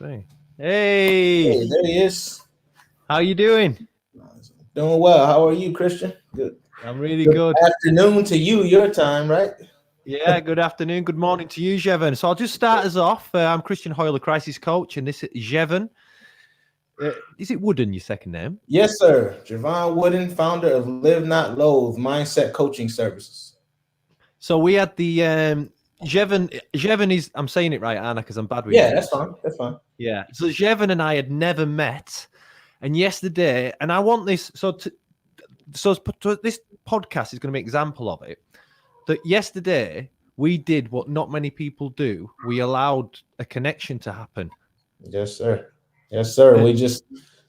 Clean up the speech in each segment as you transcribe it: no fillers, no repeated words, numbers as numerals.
see. Hey, there he is. How you doing? Doing well. How are you, Christian? Good. I'm really Good good. afternoon to you, your time, right? Yeah, good afternoon, good morning to you, Jevon. So I'll just start us off. I'm Christian Hoyle, the crisis coach, and this is Jevon. Is it Wooden, your second name? Yes, sir. Jevon Wooden, founder of Live Not Loathe Mindset Coaching Services. So we had the Jevon is, I'm saying it right, Anna, because I'm bad with Yeah, names. that's fine. Yeah. So Jevon and I had never met. And yesterday, and I want this, so this podcast is going to be an example of it, that yesterday we did what not many people do. We allowed a connection to happen. Yes, sir. Yes, sir. We just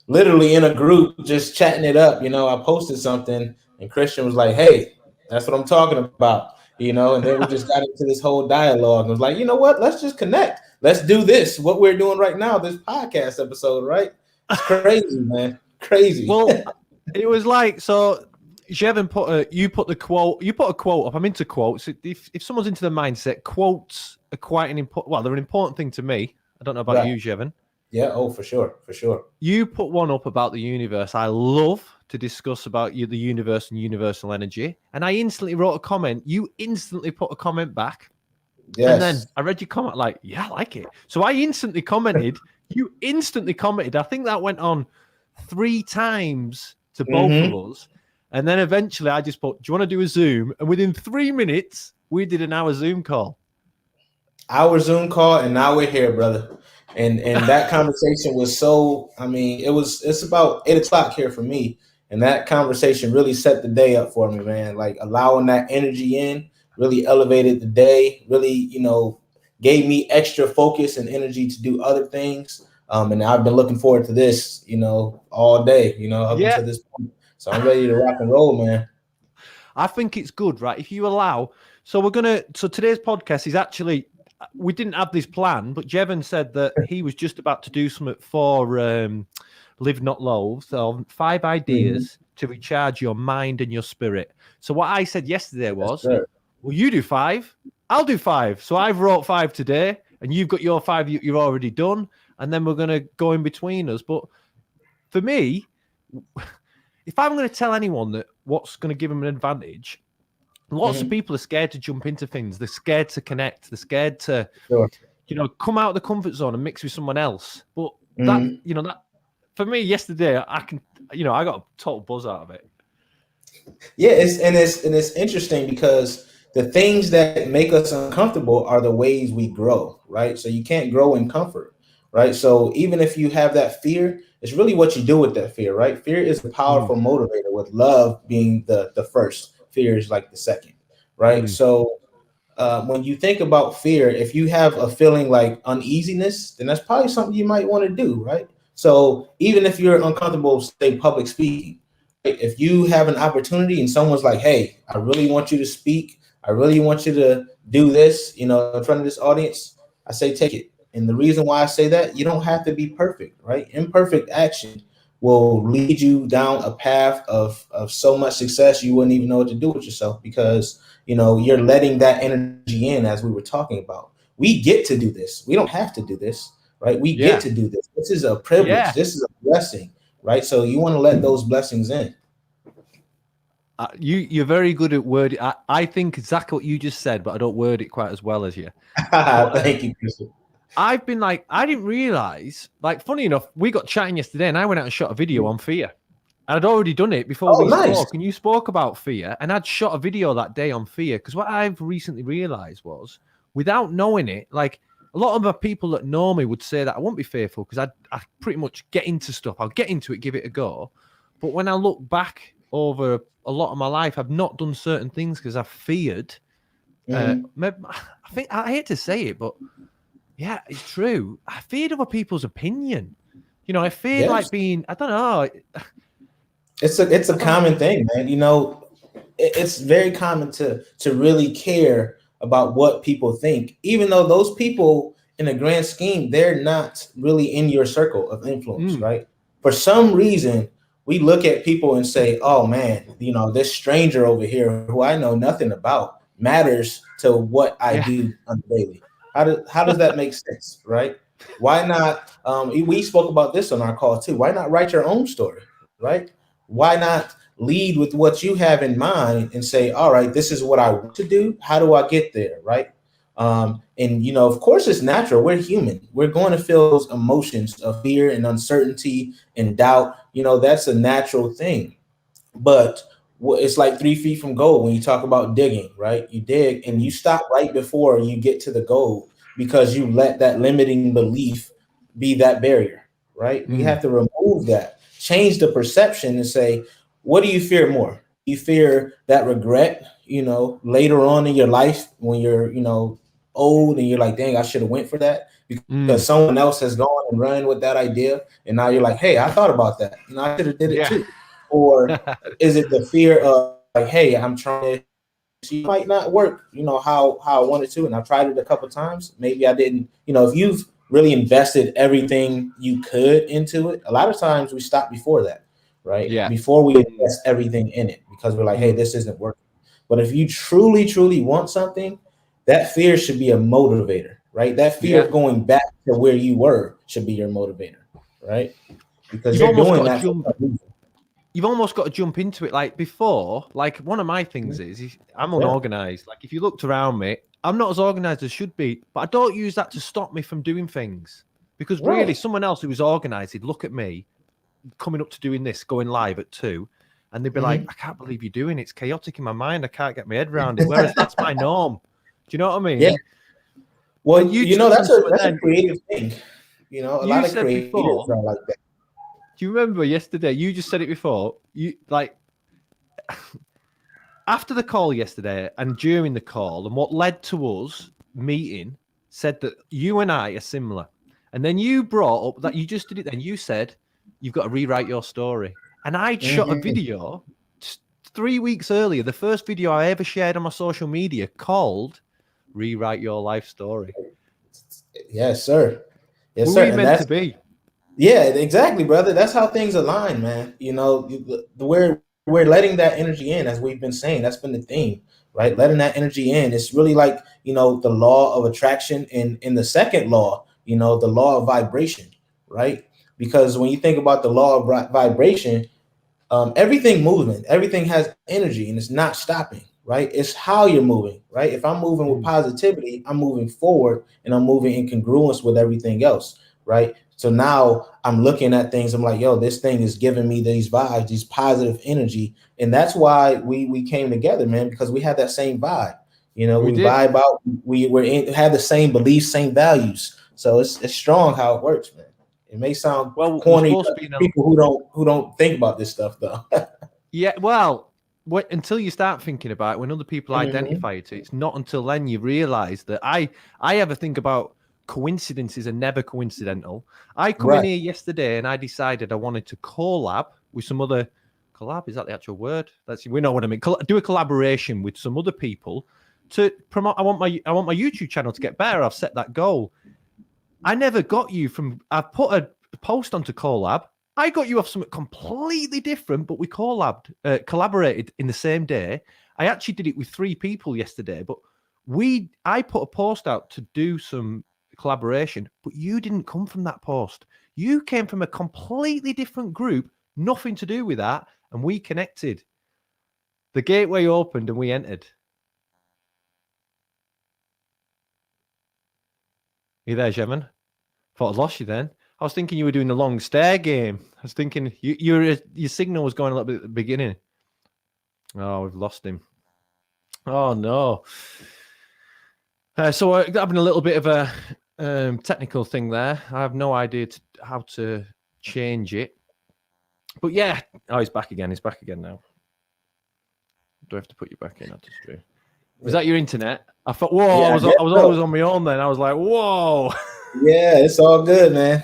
literally in a group just chatting it up. I posted something and Christian was like, hey, that's what I'm talking about. And then we just got into this whole dialogue and was like, you know what? Let's just connect. Let's do this. What we're doing right now, this podcast episode, right? It's crazy, man. Crazy. Well, it was like, so Jevon you put a quote up. I'm into quotes. If someone's into the mindset, quotes are quite an important, well, they're an important thing to me. I don't know about you, Jevon. Yeah, for sure. You put one up about the universe. I love to discuss about the universe and universal energy. And I instantly wrote a comment. You instantly put a comment back. Yes. And then I read your comment like, yeah, I like it. So I instantly commented. You instantly commented. I think that went on 3 times to both of us. And then eventually I just put, do you want to do a Zoom? And within 3 minutes, we did an hour Zoom call. And now we're here, brother. And that conversation was so, it's about 8:00 here for me. And that conversation really set the day up for me, man. Like allowing that energy in really elevated the day, really, gave me extra focus and energy to do other things. And I've been looking forward to this, all day, up until this point. So I'm ready to rock and roll, man. I think it's good, right? If you allow, so today's podcast is actually, we didn't have this plan, but Jevon said that he was just about to do something for Live Not Loathe. So 5 ideas to recharge your mind and your spirit. So what I said yesterday was, well, you do 5, I'll do 5. So I've wrote 5 today, and you've got your 5 you've already done, and then we're going to go in between us. But for me, if I'm going to tell anyone that what's going to give them an advantage, lots of people are scared to jump into things. They're scared to connect. They're scared to, come out of the comfort zone and mix with someone else. But that for me yesterday, I got a total buzz out of it. Yeah, it's interesting because the things that make us uncomfortable are the ways we grow, right? So you can't grow in comfort, right? So even if you have that fear, it's really what you do with that fear, right? Fear is a powerful motivator, with love being the first. Fear is like the second, right? So when you think about fear, if you have a feeling like uneasiness, then that's probably something you might want to do, right? So even if you're uncomfortable, say public speaking, if you have an opportunity and someone's like, hey, I really want you to speak, I really want you to do this, in front of this audience, I say take it. And the reason why I say that, you don't have to be perfect, right? Imperfect action will lead you down a path of so much success you wouldn't even know what to do with yourself, because you're letting that energy in, as we were talking about. We get to do this. We don't have to do this, right? We get to do this. This is a privilege. Yeah. This is a blessing, right? So you want to let those blessings in. You're very good at wording. I think exactly what you just said, but I don't word it quite as well as you. Thank you, Christian. I've been like, I didn't realize, like, funny enough, we got chatting yesterday and I went out and shot a video on fear. And I'd already done it before we spoke. And you spoke about fear. And I'd shot a video that day on fear. Because what I've recently realized was, without knowing it, like, a lot of the people that know me would say that I won't be fearful because I pretty much get into stuff. I'll get into it, give it a go. But when I look back over a lot of my life, I've not done certain things because I've feared. I hate to say it, but yeah, it's true. I feared other people's opinion. I feared like being, I don't know. It's a common thing, man. It's very common to really care about what people think, even though those people in the grand scheme, they're not really in your circle of influence, right? For some reason, we look at people and say, oh man, this stranger over here who I know nothing about matters to what I do on the daily. How does that make sense, right? Why not? We spoke about this on our call too. Why not write your own story, right? Why not lead with what you have in mind and say, all right, this is what I want to do. How do I get there, right? And of course, it's natural. We're human. We're going to feel those emotions of fear and uncertainty and doubt. That's a natural thing. But it's like 3 feet from gold when you talk about digging, right? You dig and you stop right before you get to the gold because you let that limiting belief be that barrier, right? We have to remove that, change the perception and say, what do you fear more? You fear that regret, later on in your life when you're, old and you're like, dang, I should have went for that because someone else has gone and run with that idea. And now you're like, hey, I thought about that. I should have did it too. Or is it the fear of like, hey, I'm trying to, it might not work, how I wanted to, and I've tried it a couple of times. Maybe I didn't, if you've really invested everything you could into it, a lot of times we stop before that, right? Yeah. Before we invest everything in it because we're like, hey, this isn't working. But if you truly, truly want something, that fear should be a motivator, right? That fear of going back to where you were should be your motivator, right? Because you're doing that for some reason. You've almost got to jump into it. Like before, like one of my things is I'm unorganized. Like if you looked around me, I'm not as organized as should be, but I don't use that to stop me from doing things because really someone else who was organized would look at me coming up to doing this, going live at 2, and they'd be like, I can't believe you're doing it. It's chaotic in my mind. I can't get my head around it. Whereas that's my norm. Do you know what I mean? Yeah. Well, that's a creative thing. A lot of creatives are like that. Do you remember yesterday? You just said it before. You like after the call yesterday and during the call, and what led to us meeting said that you and I are similar. And then you brought up that you just did it. Then you said you've got to rewrite your story. And I shot a video 3 weeks earlier. The first video I ever shared on my social media called "Rewrite Your Life Story." Yes, sir. Yes, Who sir. are we meant to be? Yeah, exactly, brother. That's how things align, man. We're letting that energy in, as we've been saying. That's been the theme, right? Letting that energy in. It's really like, the law of attraction in the second law, the law of vibration, right? Because when you think about the law of vibration, everything moving, everything has energy and it's not stopping, right? It's how you're moving, right? If I'm moving with positivity, I'm moving forward and I'm moving in congruence with everything else, right? So now I'm looking at things. I'm like, yo, this thing is giving me these vibes, these positive energy. And that's why we came together, man, because we had that same vibe. We vibe out, have the same beliefs, same values. So it's strong how it works, man. It may sound corny to people who don't think about this stuff, though. Yeah, well, until you start thinking about it, when other people identify it, it's not until then you realize that I ever think about coincidences are never coincidental. I come in here yesterday and I decided I wanted to collab with some other collab. Is that the actual word? We know what I mean. Do a collaboration with some other people to promote. I want my YouTube channel to get better. I've set that goal. I never got you from. I put a post onto Collab. I got you off something completely different, but we collaborated in the same day. I actually did it with 3 people yesterday, but I put a post out to do some collaboration, but you didn't come from that post. You came from a completely different group, nothing to do with that, and we connected. The gateway opened and we entered. You there, Jevon? Thought I'd lost you then. I was thinking you were doing the long stare game. I was thinking your signal was going a little bit at the beginning. Oh, we've lost him. Oh, no. So we're having a little bit of a technical thing there. I have no idea how to change it. But yeah. Oh, he's back again. He's back again now. Do I have to put you back in? That's true. Was that your internet? I thought, whoa, I was always on my own then. I was like, whoa. Yeah, it's all good, man.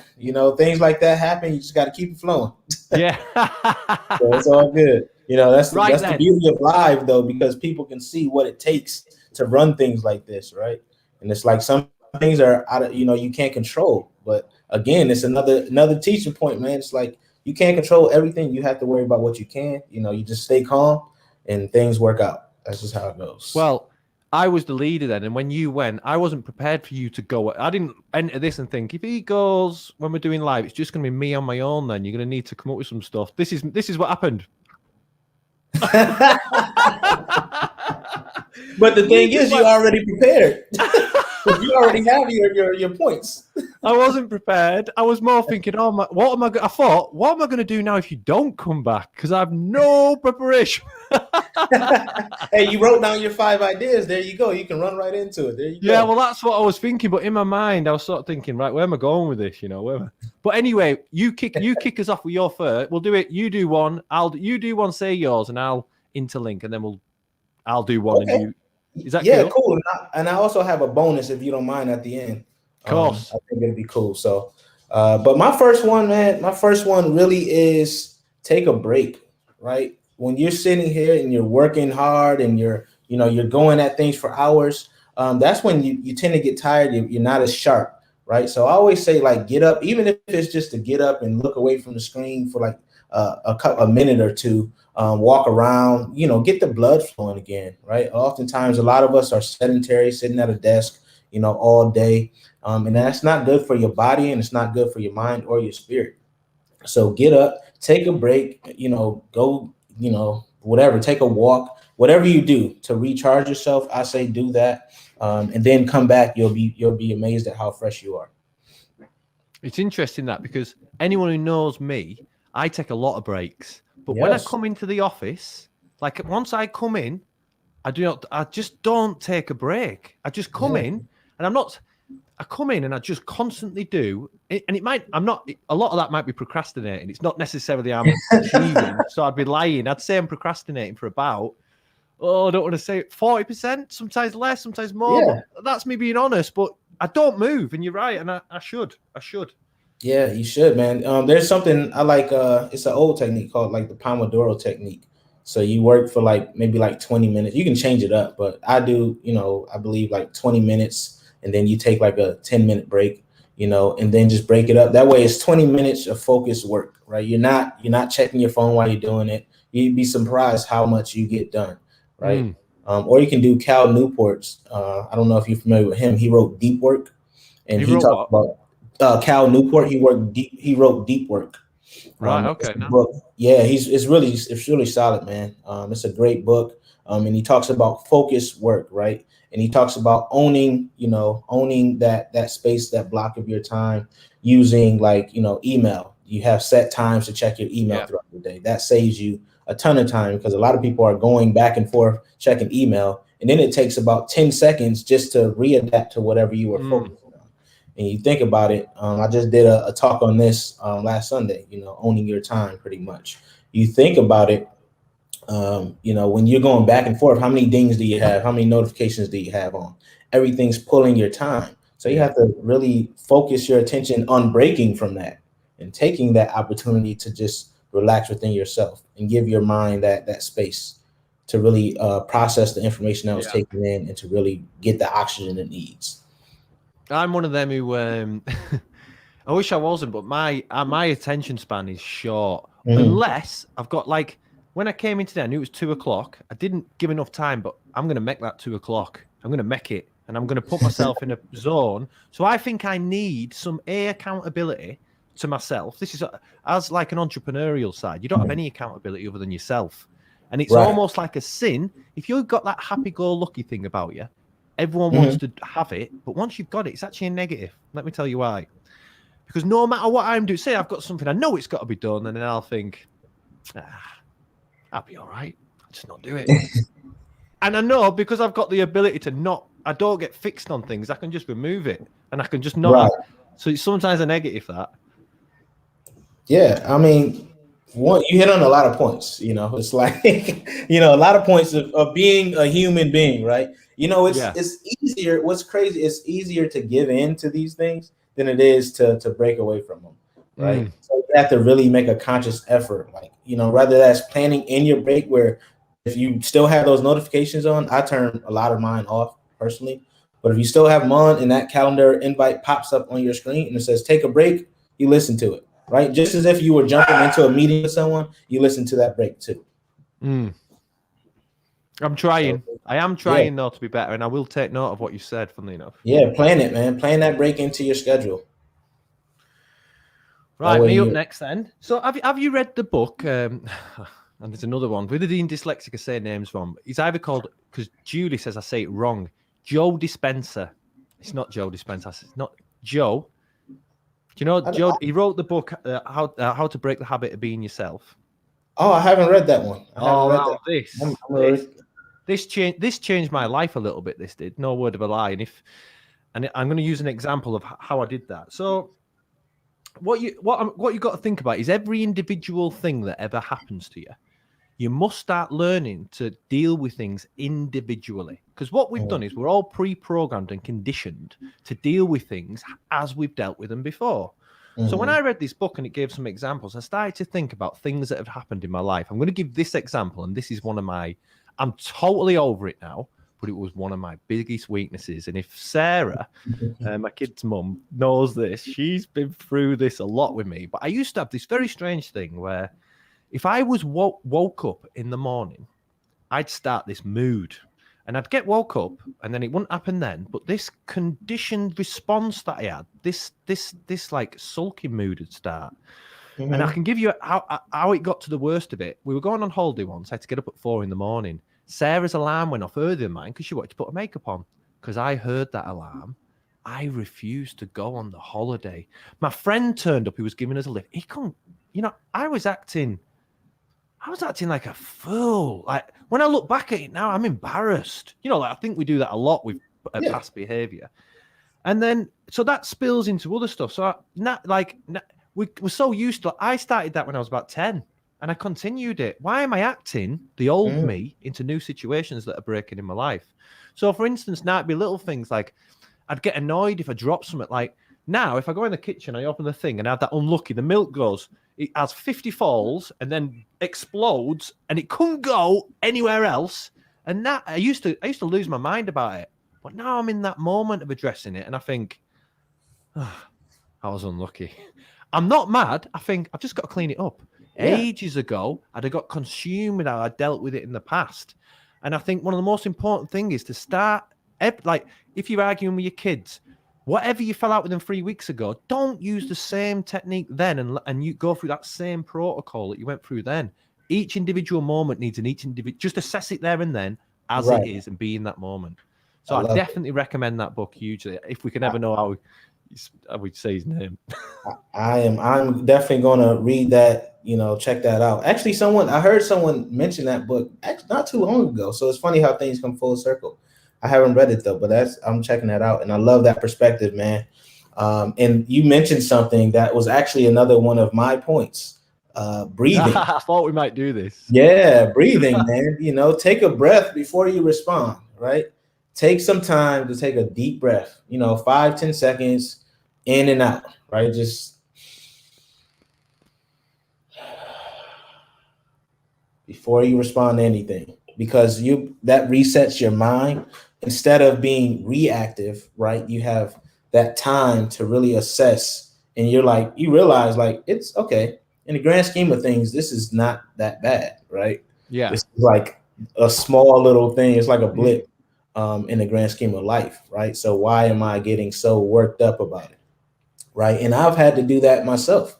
Things like that happen. You just got to keep it flowing. Yeah. So it's all good. That's the beauty of live, though, because people can see what it takes to run things like this, right? And it's like some things are out of, you can't control. But again, it's another teaching point, man. It's like you can't control everything. You have to worry about what you can. You just stay calm and things work out. That's just how it goes. Well, I was the leader then, and when you went, I wasn't prepared for you to go. I didn't enter this and think if he goes when we're doing live, it's just going to be me on my own. Then you're going to need to come up with some stuff. This is what happened. But the thing is, you already prepared. You already have your points. I wasn't prepared. I was more thinking, I thought, what am I going to do now if you don't come back? Because I have no preparation. Hey, you wrote down your 5 ideas. There you go. You can run right into it. There you go. Yeah, well, that's what I was thinking. But in my mind, I was sort of thinking, right, where am I going with this? But anyway, you kick us off with your first. We'll do it. You do one. You do one. Say yours, and I'll interlink, and then I'll do one, okay. and you. Is that cool? And I also have a bonus if you don't mind at the end. Of course, I think it'd be cool. So, but my first one really is take a break. Right when you're sitting here and you're working hard and you're going at things for hours, that's when you tend to get tired. You're not as sharp, right? So I always say, like, get up, even if it's just to get up and look away from the screen for like a minute or two. Walk around, get the blood flowing again, right? Oftentimes, a lot of us are sedentary, sitting at a desk, all day. And that's not good for your body, and it's not good for your mind or your spirit. So get up, take a break, go, whatever, take a walk, whatever you do to recharge yourself. I say do that, and then come back. You'll be amazed at how fresh you are. It's interesting that, because anyone who knows me, I take a lot of breaks. But when I come into the office, like once I come in, I just don't take a break. I just come in, and I come in and I just constantly do it. And a lot of that might be procrastinating. It's not necessarily I'm achieving. So I'd be lying. I'd say I'm procrastinating for about, I don't want to say it, 40%, sometimes less, sometimes more. Yeah. But that's me being honest, but I don't move. And you're right. And I should. Yeah, you should, man. There's something I like. It's an old technique called like the Pomodoro technique. So you work for maybe 20 minutes. You can change it up, but I do, I believe 20 minutes, and then you take like a 10-minute break, and then just break it up. That way it's 20 minutes of focused work, right? You're not checking your phone while you're doing it. You'd be surprised how much you get done, right? Or you can do Cal Newport's. I don't know if you're familiar with him. He wrote Deep Work, and he talked about. Cal Newport, he wrote Deep Work. Right. Okay. Book. Yeah, it's really solid, man. It's a great book. And he talks about focused work, right? And he talks about owning that space, that block of your time, using email. You have set times to check your email throughout the day. That saves you a ton of time, because a lot of people are going back and forth checking email, and then it takes about 10 seconds just to readapt to whatever you were focused on. And you think about it, I just did a talk on this last Sunday, owning your time pretty much. You think about it, when you're going back and forth, how many dings do you have? How many notifications do you have on? Everything's pulling your time. So you have to really focus your attention on breaking from that and taking that opportunity to just relax within yourself and give your mind that space to really process the information that was taken in and to really get the oxygen it needs. I'm one of them who I wish I wasn't, but my attention span is short. Unless I've got when I came in today, I knew it was 2:00. I didn't give enough time, but I'm going to make that 2:00. I'm going to make it, and I'm going to put myself in a zone. So I think I need some accountability to myself. This is as an entrepreneurial side. You don't have any accountability other than yourself, and it's almost like a sin if you've got that happy-go-lucky thing about you. Everyone wants to have it, but once you've got it, it's actually a negative. Let me tell you why. Because no matter what I'm doing, say I've got something, I know it's got to be done, and then I'll think, I'll be all right. I'll just not do it. And I know, because I've got the ability to I don't get fixed on things. I can just remove it, and I can just not. So it's sometimes a negative, that. Yeah, I mean, you hit on a lot of points. It's a lot of points of being a human being, right? It's easier. What's crazy? It's easier to give in to these things than it is to break away from them, right? So you have to really make a conscious effort, whether that's planning in your break, where if you still have those notifications on, I turn a lot of mine off personally. But if you still have them on and that calendar invite pops up on your screen and it says take a break, you listen to it, right? Just as if you were jumping into a meeting with someone, you listen to that break too. I'm trying. So, I am trying though to be better, and I will take note of what you said. Funnily enough. yeah, plan it, man. Plan that break into your schedule. Right, me up next then. So have you read the book? And there's another one. Where the Dean dyslexic I say names wrong. It's either called, because Julie says I say it wrong, Joe Dispenza. It's not Joe Dispenza. It's not Joe. Do you know Joe? He wrote the book How to Break the Habit of Being Yourself. Oh, I haven't read that one. I haven't read that. This changed my life a little bit. This did, no word of a lie. And I'm going to use an example of how I did that. So what you got to think about is every individual thing that ever happens to you, you must start learning to deal with things individually. Because what we've done is we're all pre-programmed and conditioned to deal with things as we've dealt with them before. So when I read this book and it gave some examples, I started to think about things that have happened in my life. I'm going to give this example, and this is I'm totally over it now, but it was one of my biggest weaknesses. And if Sarah, my kid's mum, knows this, she's been through this a lot with me. But I used to have this very strange thing where if I was woke up in the morning, I'd start this mood. And I'd get woke up, and then it wouldn't happen then. But this conditioned response that I had, this like sulky mood would start. And I can give you how it got to the worst of it. We were going on holiday once. I had to get up at 4 a.m. Sarah's alarm went off earlier than mine because she wanted to put her makeup on. Because I heard that alarm, I refused to go on the holiday. My friend turned up. He was giving us a lift. He couldn't. I was acting like a fool. Like when I look back at it now, I'm embarrassed. I think we do that a lot with past behavior. And then, so that spills into other stuff. So we're so used to, I started that when I was about 10 and I continued it. Why am I acting the old me into new situations that are breaking in my life? So for instance, now it'd be little things like I'd get annoyed if I drop something. Like now, if I go in the kitchen, I open the thing and I have that unlucky, the milk goes, it has 50 falls and then explodes and it couldn't go anywhere else. And that I used to lose my mind about it. But now I'm in that moment of addressing it and I think, I was unlucky. I'm not mad. I think I've just got to clean it up. Yeah. Ages ago, I'd have got consumed with how I dealt with it in the past. And I think one of the most important things is to start, like if you're arguing with your kids, whatever you fell out with them 3 weeks ago, don't use the same technique then and you go through that same protocol that you went through then. Each individual moment needs just assess it there and then as it is and be in that moment. So I definitely recommend that book hugely. If we can ever know how we'd say his name. I'm definitely going to read that, check that out. Actually, I heard someone mention that book not too long ago. So it's funny how things come full circle. I haven't read it though, but I'm checking that out. And I love that perspective, man. And you mentioned something that was actually another one of my points, breathing. I thought we might do this. Yeah, breathing, man. Take a breath before you respond, right? Take some time to take a deep breath, 5-10 seconds in and out, right? Just before you respond to anything, because that resets your mind. Instead of being reactive, right? You have that time to really assess and you realize like, it's okay. In the grand scheme of things, this is not that bad, right? Yeah. It's like a small little thing. It's like a blip in the grand scheme of life, right? So why am I getting so worked up about it, right? And I've had to do that myself.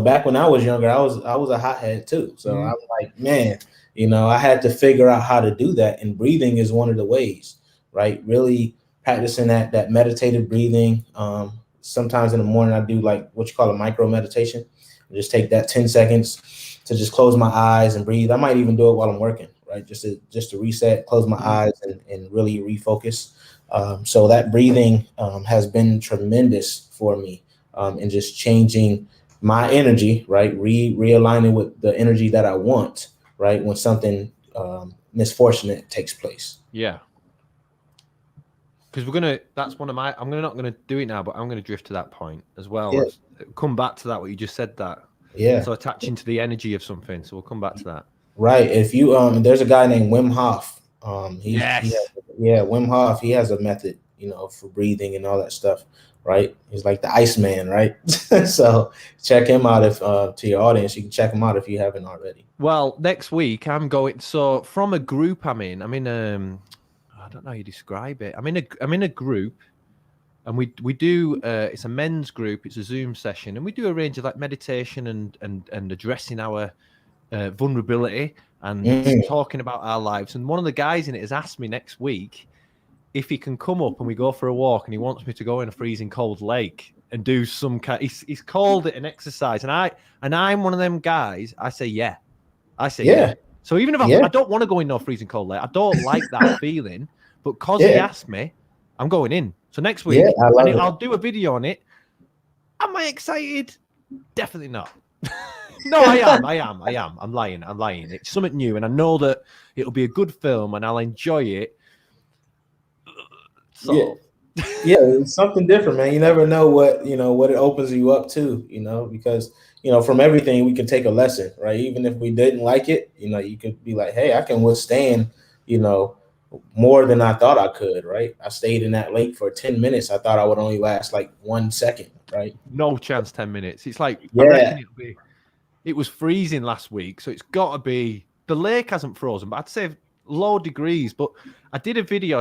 Back when I was younger, I was a hothead too. So I was like, man, I had to figure out how to do that. And breathing is one of the ways. Right, really practicing that meditative breathing. Sometimes in the morning I do like what you call a micro meditation. I just take that 10 seconds to just close my eyes and breathe. I might even do it while I'm working, right? Just to reset, close my eyes and really refocus. So that breathing has been tremendous for me in just changing my energy, right? Realigning with the energy that I want, right? When something misfortunate takes place. Yeah. Because that's one of my, I'm not going to do it now, but I'm going to drift to that point as well. Yeah. Come back to that, what you just said that. Yeah. So attaching to the energy of something. So we'll come back to that. Right. If you, there's a guy named Wim Hof. Yes. Wim Hof, he has a method for breathing and all that stuff, right? He's like the Iceman, right? So check him out if to your audience, you can check him out if you haven't already. Well, next week I'm going. So from a group I'm in I don't know how you describe it. I'm in a group, and we do. It's a men's group. It's a Zoom session, and we do a range of like meditation and addressing our vulnerability and talking about our lives. And one of the guys in it has asked me next week if he can come up and we go for a walk, and he wants me to go in a freezing cold lake and do some kind. He's called it an exercise, and I'm one of them guys. I say yeah. So even if I don't want to go in no freezing cold lake, I don't like that feeling. But because he asked me, I'm going in. So next week, I'll do a video on it. Am I excited? Definitely not. No, I am. I'm lying. It's something new, and I know that it'll be a good film, and I'll enjoy it. So. Yeah, it's something different, man. You never know what it opens you up to, because from everything we can take a lesson, right? Even if we didn't like it, you could be like, hey, I can withstand, more than I thought I could, right? I stayed in that lake for 10 minutes. I thought I would only last like 1 second, right? No chance 10 minutes. It's like, I reckon it was freezing last week, so it's got to be, the lake hasn't frozen, but I'd say low degrees. But I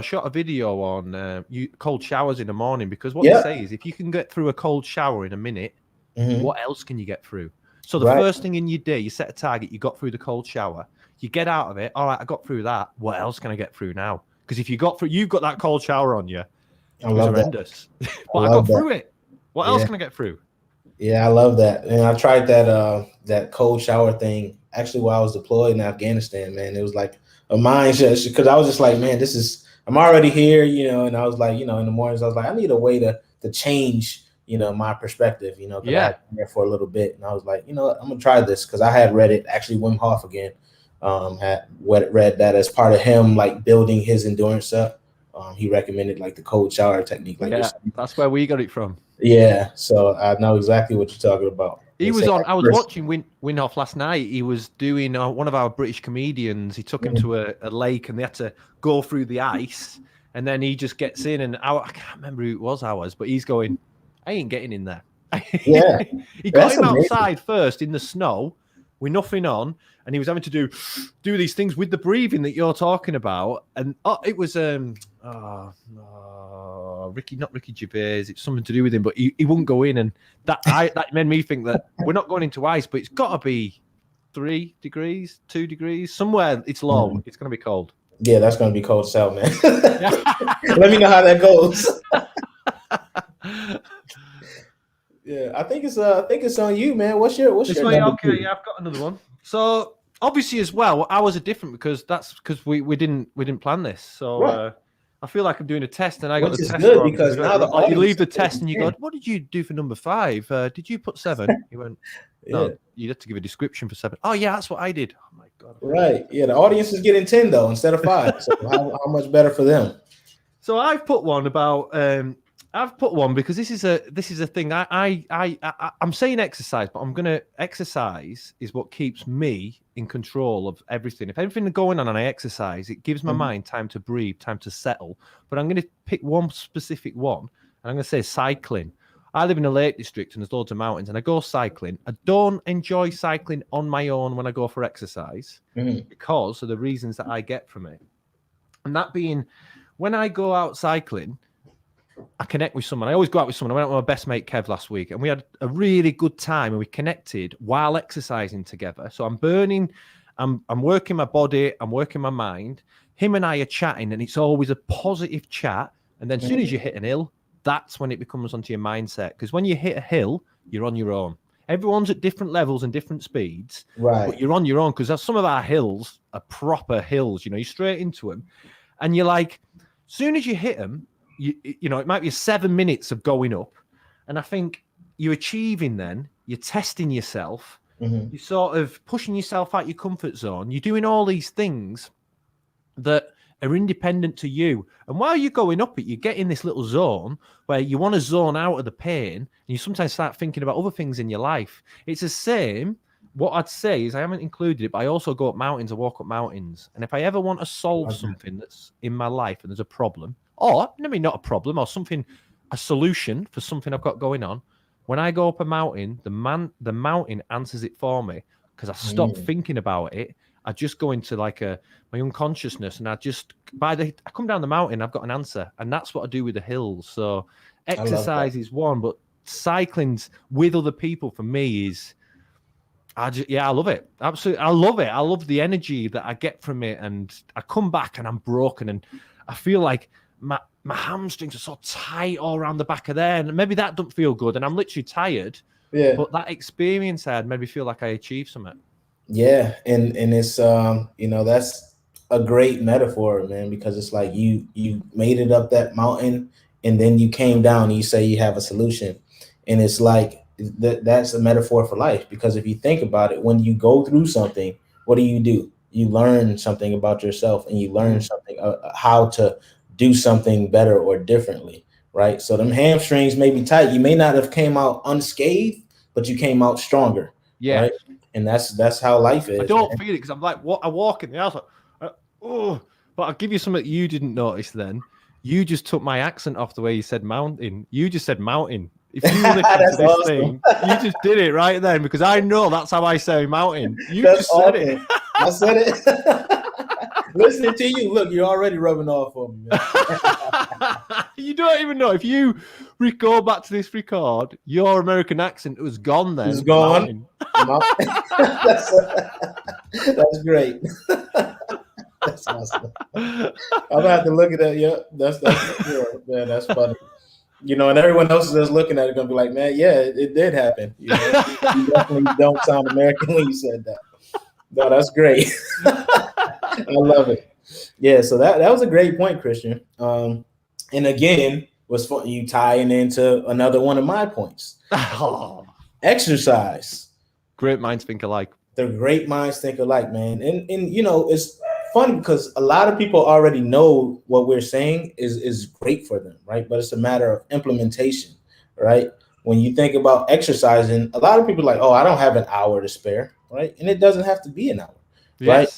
shot a video on cold showers in the morning, because what they say is if you can get through a cold shower in a minute, what else can you get through? So the first thing in your day, you set a target, you got through the cold shower, you get out of it. All right, I got through that. What else can I get through now? Because if you've got that cold shower on you, it was horrendous. But I got through it. What else can I get through? Yeah, I love that. And I tried that cold shower thing actually while I was deployed in Afghanistan, man. It was like a mind shift, because I was just like, man, I'm already here, and I was like, in the mornings, I was like, I need a way to change, my perspective, because I had been there for a little bit. And I was like, I'm going to try this, because I had read it, actually, Wim Hof again, had read that as part of him, like, building his endurance up. He recommended, like, the cold shower technique. Like that's where we got it from. Yeah, so I know exactly what you're talking about. I was watching Wim Hof last night. He was doing one of our British comedians. He took him to a lake, and they had to go through the ice. And then he just gets in, and I can't remember who it was ours, but he's going, I ain't getting in there. Yeah. He got him outside first in the snow with nothing on, and he was having to do these things with the breathing that you're talking about. And it was not Ricky Gervais. It's something to do with him, but he wouldn't go in, and that made me think that we're not going into ice, but it's got to be 3 degrees, 2 degrees, somewhere. It's low. It's going to be cold. Yeah, that's going to be cold as hell, man. Let me know how that goes. Yeah, I think it's on you, man. What's your number two? Yeah, I've got another one. So obviously as well, ours are different because we didn't plan this. So I feel like I'm doing a test, and I got the test good wrong, because now you leave the test and you go, "What did you do for number 5? Did you put 7?" He went, "No, you had to give a description for 7." Oh yeah, that's what I did. Oh my god. Right. Yeah, the audience is getting 10 though instead of 5. So how much better for them? So I've put one about. I've put one because this is a thing. I'm saying exercise, but I'm gonna exercise is what keeps me in control of everything. If everything is going on and I exercise, it gives my mind time to breathe, time to settle. But I'm gonna pick one specific one, and I'm gonna say cycling. I live in a Lake District, and there's loads of mountains, and I go cycling. I don't enjoy cycling on my own when I go for exercise because of the reasons that I get from it, and that being when I go out cycling, I connect with someone. I always go out with someone. I went out with my best mate Kev last week, and we had a really good time, and we connected while exercising together. So I'm working my body, I'm working my mind. Him and I are chatting, and it's always a positive chat. And then as soon as you hit an hill, that's when it becomes onto your mindset. Because when you hit a hill, you're on your own. Everyone's at different levels and different speeds, but you're on your own, because some of our hills are proper hills. You're straight into them, and you're like, as soon as you hit them, you know, it might be 7 minutes of going up, and I think you're achieving. Then you're testing yourself. You're sort of pushing yourself out your comfort zone. You're doing all these things that are independent to you. And while you're going up it, you get in this little zone where you want to zone out of the pain, and you sometimes start thinking about other things in your life. It's the same. What I'd say is I haven't included it, but I also go up mountains. I walk up mountains. And if I ever want to solve something that's in my life and there's a problem, or maybe not a problem or something, a solution for something I've got going on. When I go up a mountain, the mountain answers it for me because I stop thinking about it. I just go into like my unconsciousness, and I come down the mountain, I've got an answer, and that's what I do with the hills. So exercise is one, but cycling's with other people for me is, I love it. Absolutely, I love it. I love the energy that I get from it, and I come back and I'm broken, and I feel like my hamstrings are so tight all around the back of there, and maybe that doesn't feel good, and I'm literally tired. Yeah. But that experience had made me feel like I achieved something. Yeah, and it's that's a great metaphor, man, because it's like you made it up that mountain, and then you came down and you say you have a solution, and it's like that's a metaphor for life. Because if you think about it, when you go through something, what do? You learn something about yourself, and you learn something how to do something better or differently, right? So them hamstrings may be tight. You may not have came out unscathed, but you came out stronger, right? And that's how life is. I don't feel it because I'm like, what? I walk in the house, like, oh. But I'll give you something you didn't notice then. You just took my accent off the way you said mountain. You just said mountain. If you listen to this thing, you just did it right then, because I know that's how I say mountain. You just said it. I said it. Listening to you, look, you're already rubbing off on me. You don't even know. If you go back to this record, your American accent was gone then. It's gone. That's great. That's awesome. I'm gonna have to look at that. Yeah, that's man, that's funny. And everyone else is just looking at it, gonna be like, man, yeah, it did happen. You definitely don't sound American when you said that. No, that's great. I love it. Yeah, so that was a great point, Christian. And again, was fun, you tying into another one of my points. Exercise. Great minds think alike. The great minds think alike, man. And it's fun because a lot of people already know what we're saying is great for them, right? But it's a matter of implementation, right? When you think about exercising, a lot of people are like, oh, I don't have an hour to spare, right? And it doesn't have to be an hour, right?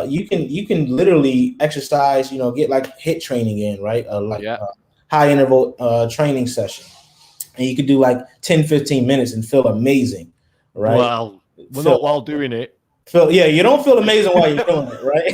You can literally exercise, get like HIIT training in, right? High interval training session. And you could do like 10, 15 minutes and feel amazing, right? Well, not while doing it. You don't feel amazing while you're doing it, right?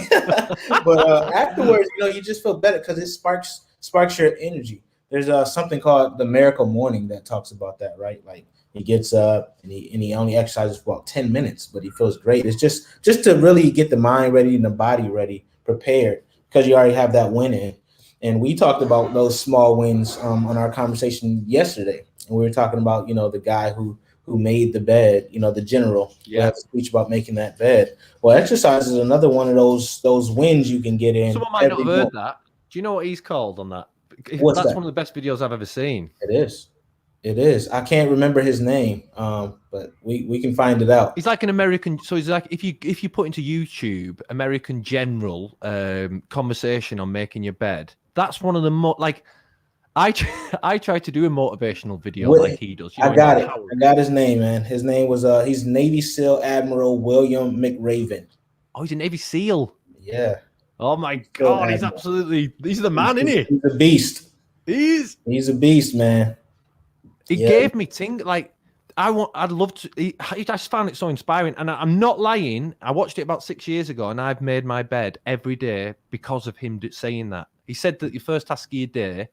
But afterwards, you just feel better because it sparks your energy. There's something called the Miracle Morning that talks about that, right? Like he gets up and he only exercises for about 10 minutes, but he feels great. It's just to really get the mind ready and the body ready, prepared, because you already have that win in. And we talked about those small wins on our conversation yesterday. And we were talking about, the guy who made the bed, the general. Yeah. Had to speech about making that bed. Well, exercise is another one of those wins you can get in. Someone might not have heard that. Do you know what he's called on that? That's one of the best videos I've ever seen. It is. I can't remember his name, but we can find it out. He's like an American. So he's like, if you put into YouTube American general conversation on making your bed, that's one of the more like. I tried to do a motivational video like he does. I got it. I got his name, man. His name was he's Navy SEAL Admiral William McRaven. Oh, he's a Navy SEAL. Yeah. Oh my God, he's the man, isn't he? He's a beast. He's a beast, man. He gave me I'd love to. I just found it so inspiring, and I'm not lying. I watched it about 6 years ago, and I've made my bed every day because of him saying that. He said that your first task of your day.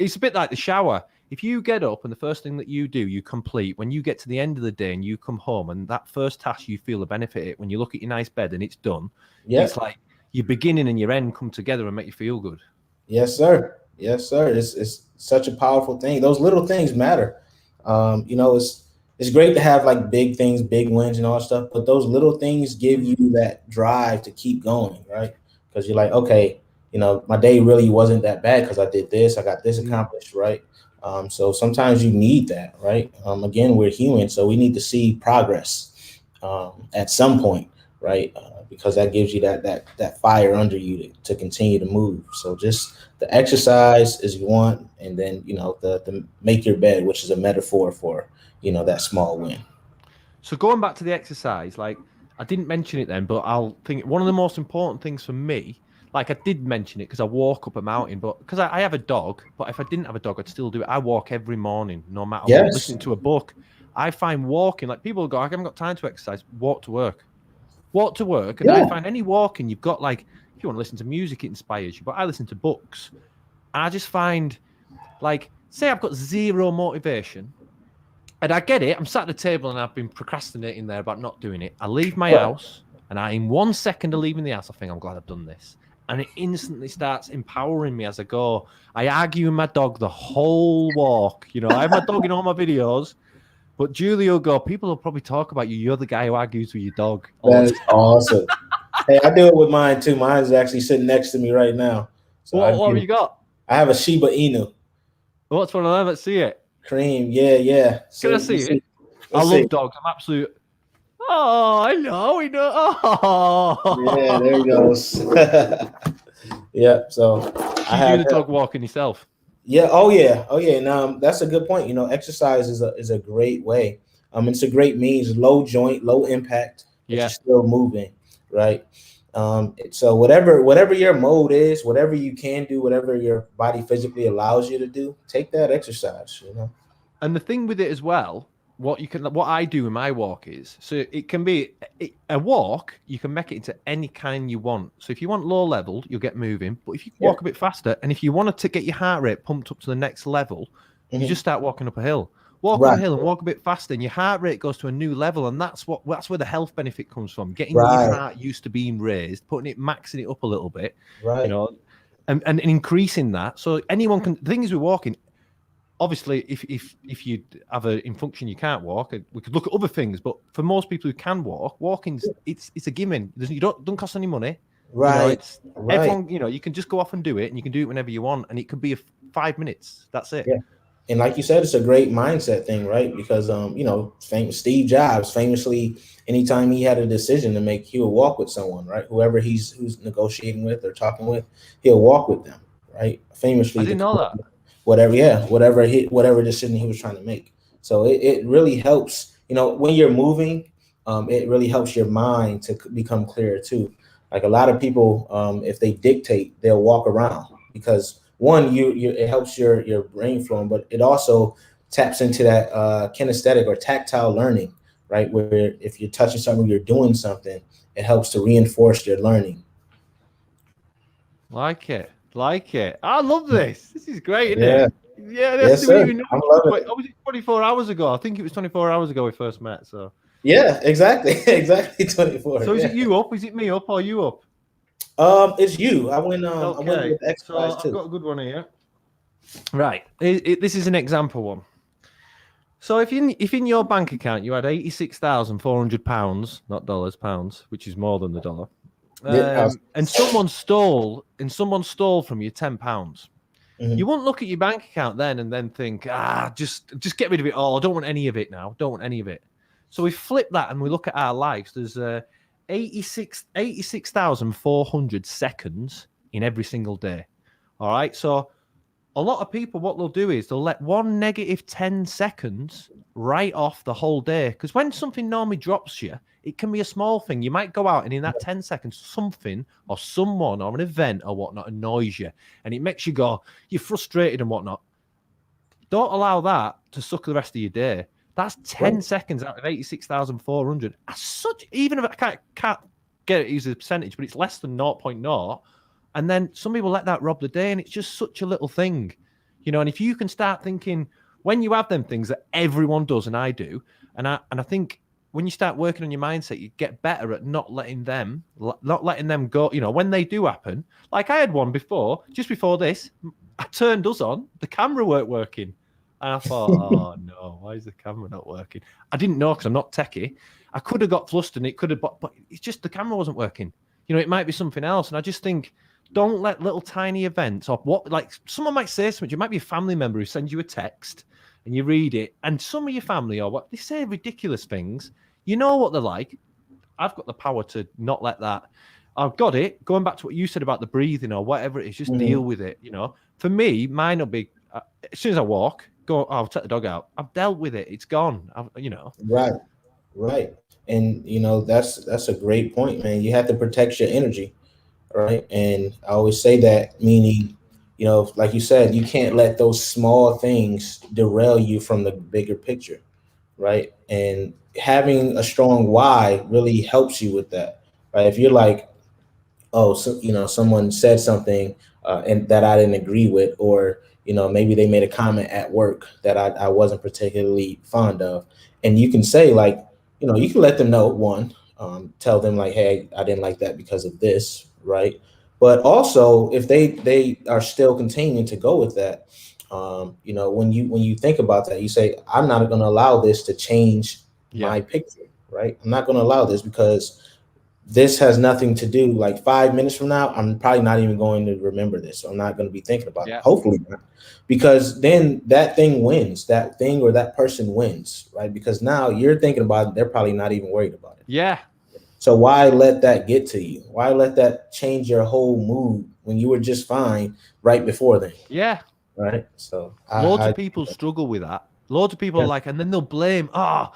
It's a bit like the shower. If you get up and the first thing that you do, you complete, when you get to the end of the day and you come home and that first task, you feel the benefit of it. When you look at your nice bed and it's done, it's like your beginning and your end come together and make you feel good. Yes, sir. Yes, sir. It's such a powerful thing. Those little things matter. It's great to have like big things, big wins and all that stuff, but those little things give you that drive to keep going, right? Because you're like, okay, my day really wasn't that bad because I did this, I got this accomplished, right? So sometimes you need that, right? Again, we're human, so we need to see progress at some point, right? Because that gives you that fire under you to continue to move. So just the exercise is one, and then the make your bed, which is a metaphor for that small win. So going back to the exercise, like I didn't mention it then, but I'll think one of the most important things for me. like I did mention it because I walk up a mountain, but because I have a dog, but if I didn't have a dog, I'd still do it. I walk every morning, no matter what. Listening to a book, I find walking, like people go, I haven't got time to exercise, walk to work. Walk to work, and I find any walking, you've got like, if you want to listen to music, it inspires you, but I listen to books. And I just find, like, say I've got zero motivation, and I get it, I'm sat at the table and I've been procrastinating there about not doing it. I leave my house, and in 1 second of leaving the house, I think, I'm glad I've done this. And it instantly starts empowering me as I go. I argue with my dog the whole walk. You know, I have my dog in all my videos, but Julie will go, people will probably talk about you. You're the guy who argues with your dog. That's awesome. Hey, I do it with mine too. Mine is actually sitting next to me right now. So what have you got? I have a Shiba Inu. What's one of them? Let's see it. Cream. Yeah. Can I see it? I love dogs. I'm absolute. Oh, I know. We know. Oh. Yeah, there he goes. Yeah. So I have the dog walking yourself. Yeah. Oh yeah. And that's a good point. You know, exercise is a great way. It's a great means, low joint, low impact. But you're still moving, right? So whatever your mode is, whatever you can do, whatever your body physically allows you to do, take that exercise, you know. And the thing with it as well, what I do in my walk is, so it can be a walk, you can make it into any kind you want. So if you want low level, you'll get moving, but if you walk a bit faster, and if you wanted to get your heart rate pumped up to the next level, you just start walking up a hill. Walk up a hill and walk a bit faster, and your heart rate goes to a new level, and that's where the health benefit comes from. Getting your heart used to being raised, maxing it up a little bit, you know, and increasing that. So anyone can. The thing is, with walking, obviously, if you have in function you can't walk, we could look at other things. But for most people who can walk, walking's it's a given. You don't cost any money, right? You know, everyone, you know, you can just go off and do it, and you can do it whenever you want, and it could be 5 minutes. That's it. Yeah. And like you said, it's a great mindset thing, right? Because, you know, Steve Jobs famously, anytime he had a decision to make, he would walk with someone, right? Whoever who's negotiating with or talking with, he'll walk with them, right? Famously, I didn't know that. Whatever decision he was trying to make. So it really helps, you know, when you're moving, it really helps your mind to become clearer too. Like a lot of people, if they dictate, they'll walk around because one, it helps your brain flowing, but it also taps into that kinesthetic or tactile learning, right? Where if you're touching something, you're doing something, it helps to reinforce your learning. Like it. I love this. This is great, isn't it? Yeah, that's yes, sir. I love it. Was it 24 hours ago? I think it was 24 hours ago we first met. So yeah, exactly 24. So is it you up? Is it me up or you up? It's you. I went with exercise so too. I've got a good one here. Right. This is an example one. So if in your bank account you had £86,400, not dollars, pounds, which is more than the dollar, and someone stole from you £10, you wouldn't look at your bank account then and then think, just get rid of it all. I don't want any of it now. Don't want any of it. So we flip that and we look at our lives. There's 86,400 seconds in every single day. All right. So a lot of people, what they'll do is they'll let one negative 10 seconds write off the whole day. Because when something normally drops you, it can be a small thing. You might go out and in that 10 seconds, something or someone or an event or whatnot annoys you. And it makes you go, you're frustrated and whatnot. Don't allow that to suck the rest of your day. That's 10 seconds out of 86,400. As such, even if I can't get it as a percentage, but it's less than 0.0. And then some people let that rob the day, and it's just such a little thing, you know. And if you can start thinking when you have them things that everyone does, and I do, and I think when you start working on your mindset, you get better at not letting them go. You know, when they do happen, like I had one before, just before this, I turned us on, the camera weren't working. And I thought, oh no, why is the camera not working? I didn't know because I'm not techie. I could have got flustered and it could have, but it's just the camera wasn't working. You know, it might be something else. And I just think, don't let little tiny events or what, like someone might say something. It might be a family member who sends you a text and you read it, and some of your family or what they say ridiculous things. You know what they're like. I've got the power to not let that. I've got it. Going back to what you said about the breathing or whatever it is, just deal with it. You know, for me, mine will be as soon as I walk. I'll take the dog out. I've dealt with it. It's gone. You know. Right. And you know that's a great point, man. You have to protect your energy, right? And I always say that, meaning, like you said, you can't let those small things derail you from the bigger picture, right? And having a strong why really helps you with that, right? If you're like, oh, so, someone said something and that I didn't agree with, or maybe they made a comment at work that I wasn't particularly fond of, and you can say like, you can let them know, one, tell them like, hey, I didn't like that because of this, right? But also, if they are still continuing to go with that, when you think about that, you say, I'm not going to allow this to change Yeah. my picture, right? I'm not going to allow this, because this has nothing to do, like 5 minutes from now, I'm probably not even going to remember this. So I'm not going to be thinking about it. Yeah. Hopefully not. Because then that thing wins, that thing or that person wins, right? Because now you're thinking about it, they're probably not even worried about it. Yeah. So why let that get to you? Why let that change your whole mood when you were just fine right before then? Yeah. Right. So Loads I of people struggle with that. Loads of people are yeah. like, and then they'll blame, why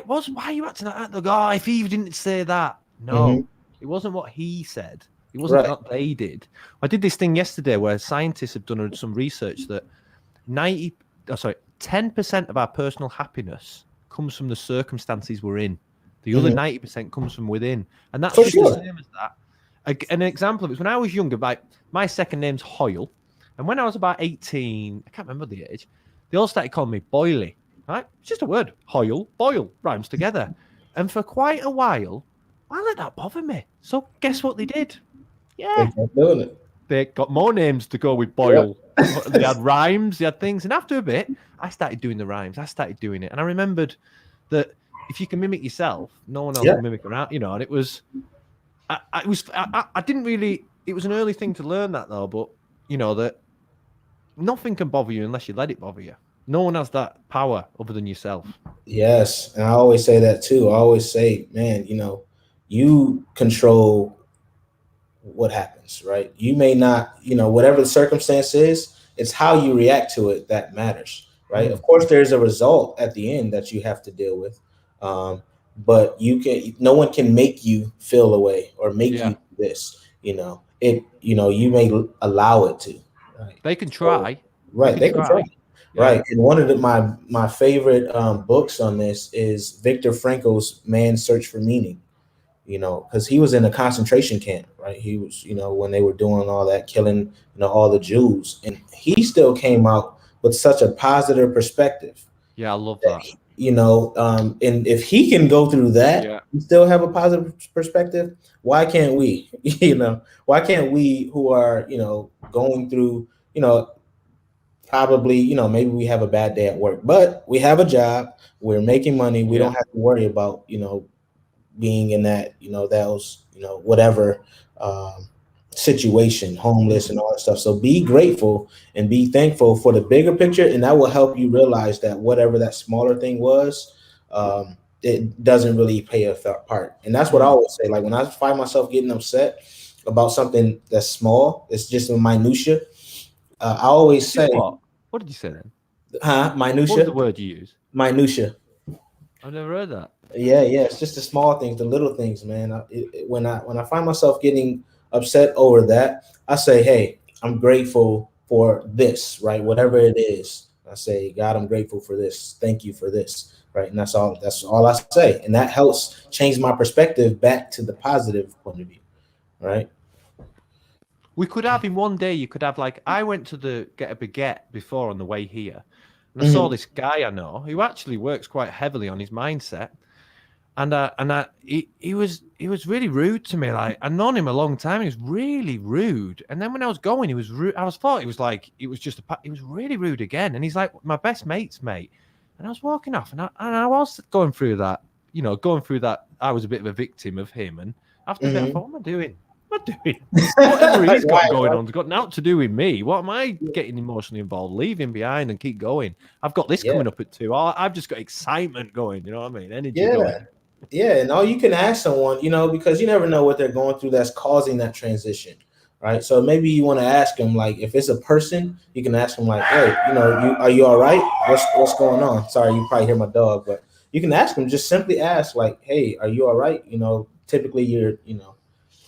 are you acting like that? They'll go, oh, if he didn't say that. Hmm. No, it wasn't what he said. It wasn't Right. what they did. I did this thing yesterday where scientists have done some research that 10% of our personal happiness comes from the circumstances we're in. The other Hmm. 90% comes from within. And that's For just the sure. same as that. An example of it was when I was younger, like my second name's Hoyle. And when I was about 18, I can't remember the age, they all started calling me Boily. Right? It's just a word. Hoyle, boil, rhymes together. And for quite a while, I let that bother me. So guess what they did? They Yeah, kept doing it. they got more names to go with Yep. Boyle. They had rhymes, they had things. And after a bit, I started doing the rhymes. I started doing it. And I remembered that if you can mimic yourself, no one else Yeah. can mimic around, and it was, I didn't really, it was an early thing to learn that though, but that nothing can bother you unless you let it bother you. No one has that power other than yourself. Yes, and I always say that too. I always say, man, you control what happens, right? You may not, whatever the circumstance is, it's how you react to it that matters, right? Of course, there's a result at the end that you have to deal with, but no one can make you feel away or make you Yeah. do this. You may allow it to, right? They can So, try. They right, can they can try. try. Yeah. Right. And one of my favorite books on this is Viktor Frankl's Man's Search for Meaning, because he was in a concentration camp, right? He was, when they were doing all that, killing, all the Jews. And he still came out with such a positive perspective Yeah, I love that, that. and if he can go through that Yeah. and still have a positive perspective, why can't we? Why can't we who are, going through, probably, maybe we have a bad day at work, but we have a job, we're making money, we don't Yeah. have to worry about, being in that, those, whatever situation, homeless and all that stuff. So be grateful and be thankful for the bigger picture, and that will help you realize that whatever that smaller thing was, it doesn't really play a part. And that's what I always say. Like when I find myself getting upset about something that's small, it's just a minutia. I always say, Just what? What did you say then? What was the minutia, word you used? minutia. I've never heard that. Yeah. It's just the small things, the little things, man. When I find myself getting upset over that, I say, "Hey, I'm grateful for this, right? Whatever it is." I say, "God, I'm grateful for this. Thank you for this." Right, and that's all. That's all I say, and that helps change my perspective back to the positive point of view. Right. We could have in one day, you could have like, I went to get a baguette before on the way here. And I saw Hmm. this guy I know who actually works quite heavily on his mindset. He was really rude to me. Like I've known him a long time. He was really rude. And then when I was going, he was rude. Thought it was like it was just he was really rude again. And he's like my best mate's mate. And I was walking off, and I was going through that. I was a bit of a victim of him. And after a bit, I Hmm. thought, what am I doing? What am I doing? Whatever he's got going Right. on has got nothing to do with me. What am I getting emotionally involved? Leave him behind and keep going. I've got this Yeah. coming up at 2. I've just got excitement going. You know what I mean? Energy going. Yeah. Yeah, and all you can ask someone, because you never know what they're going through that's causing that transition, right? So maybe you want to ask them, like, if it's a person, you can ask them, like, hey, are you all right? What's going on? Sorry, you probably hear my dog, but you can ask them, just simply ask, like, hey, are you all right? Typically you're,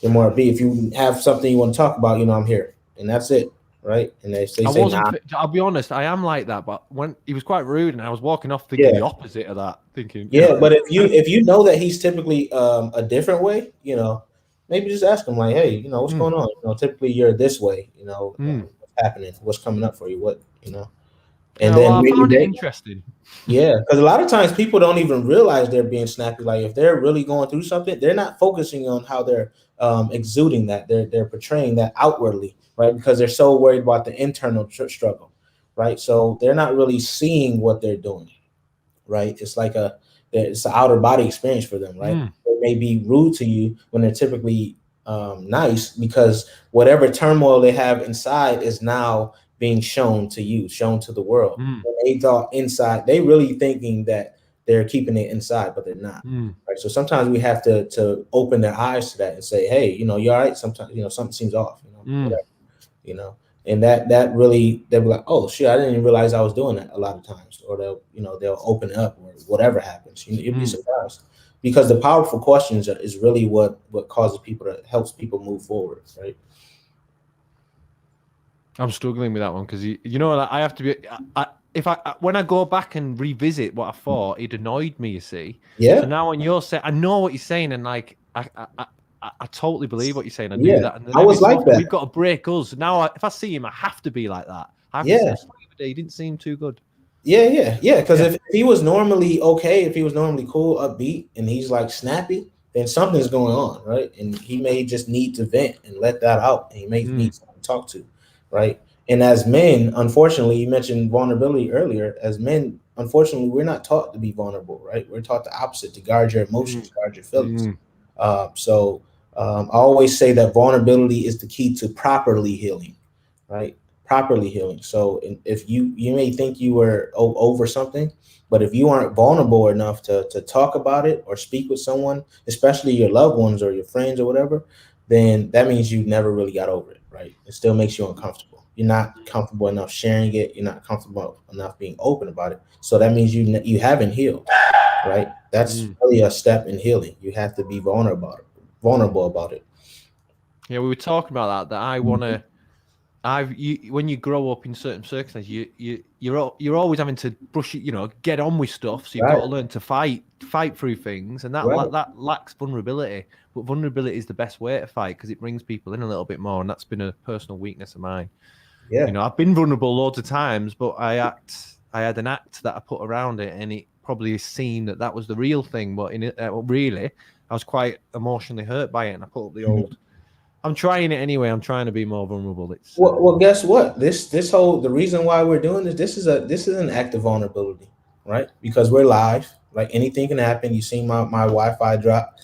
You're more upbeat. If you have something you want to talk about, I'm here, and that's it, right? And they say, nah. I'll be honest, I am like that, but when he was quite rude, and I was walking off thinking Yeah. the opposite of that, thinking, Yeah, but if you know that he's typically a different way, maybe just ask him like, hey, what's going on? Typically you're this way, what's happening, what's coming up for you, and then I found it interesting. Yeah, because a lot of times people don't even realize they're being snappy. Like if they're really going through something, they're not focusing on how they're exuding that. They're portraying that outwardly, right? Because they're so worried about the internal struggle, right? So they're not really seeing what they're doing, right? It's like it's an outer body experience for them, right? They may be rude to you when they're typically nice, because whatever turmoil they have inside is now being shown to you, shown to the world. When they thought inside, they really thinking that they're keeping it inside, but they're not. Right. So sometimes we have to open their eyes to that and say, hey, you all right? Sometimes, something seems off, whatever, and that really, they'll be like, oh shit, I didn't even realize I was doing that a lot of times. Or they'll open up, or whatever happens. You'll be surprised. Because the powerful questions is really what causes helps people move forward, right? I'm struggling with that one because I have to be. When I go back and revisit what I thought, it annoyed me. You see, yeah. So now when you're saying, I know what you're saying, and like I totally believe what you're saying. I do that, and then I was like that. We've got to break us now. If I see him, I have to be like that. I have to say, he didn't seem too good. Yeah. Because if he was normally okay, if he was normally cool, upbeat, and he's like snappy, then something's going on, right? And he may just need to vent and let that out, and he may need someone to talk to, right? And as men, unfortunately, you mentioned vulnerability earlier. As men, unfortunately, we're not taught to be vulnerable, right? We're taught the opposite: to guard your emotions, guard your feelings. So I always say that vulnerability is the key to properly healing, right? Properly healing. So if you may think you were over something, but if you aren't vulnerable enough to talk about it or speak with someone, especially your loved ones or your friends or whatever, then that means you never really got over it, right? It still makes you uncomfortable. You're not comfortable enough sharing it. You're not comfortable enough being open about it. So that means you haven't healed, right? That's really a step in healing. You have to be vulnerable about it. Yeah, we were talking about that I want to. When you grow up in certain circumstances, you're always having to brush it, get on with stuff. So you've got to learn to fight through things, and that lacks vulnerability. But vulnerability is the best way to fight because it brings people in a little bit more, and that's been a personal weakness of mine. Yeah, I've been vulnerable loads of times, but I had an act that I put around it, and it probably seen that was the real thing. But in it, really, I was quite emotionally hurt by it, and I put up the old. I'm trying it anyway. I'm trying to be more vulnerable. It's well, guess what? The reason why we're doing this is an act of vulnerability, right? Because we're live. Like anything can happen. You see my Wi-Fi drop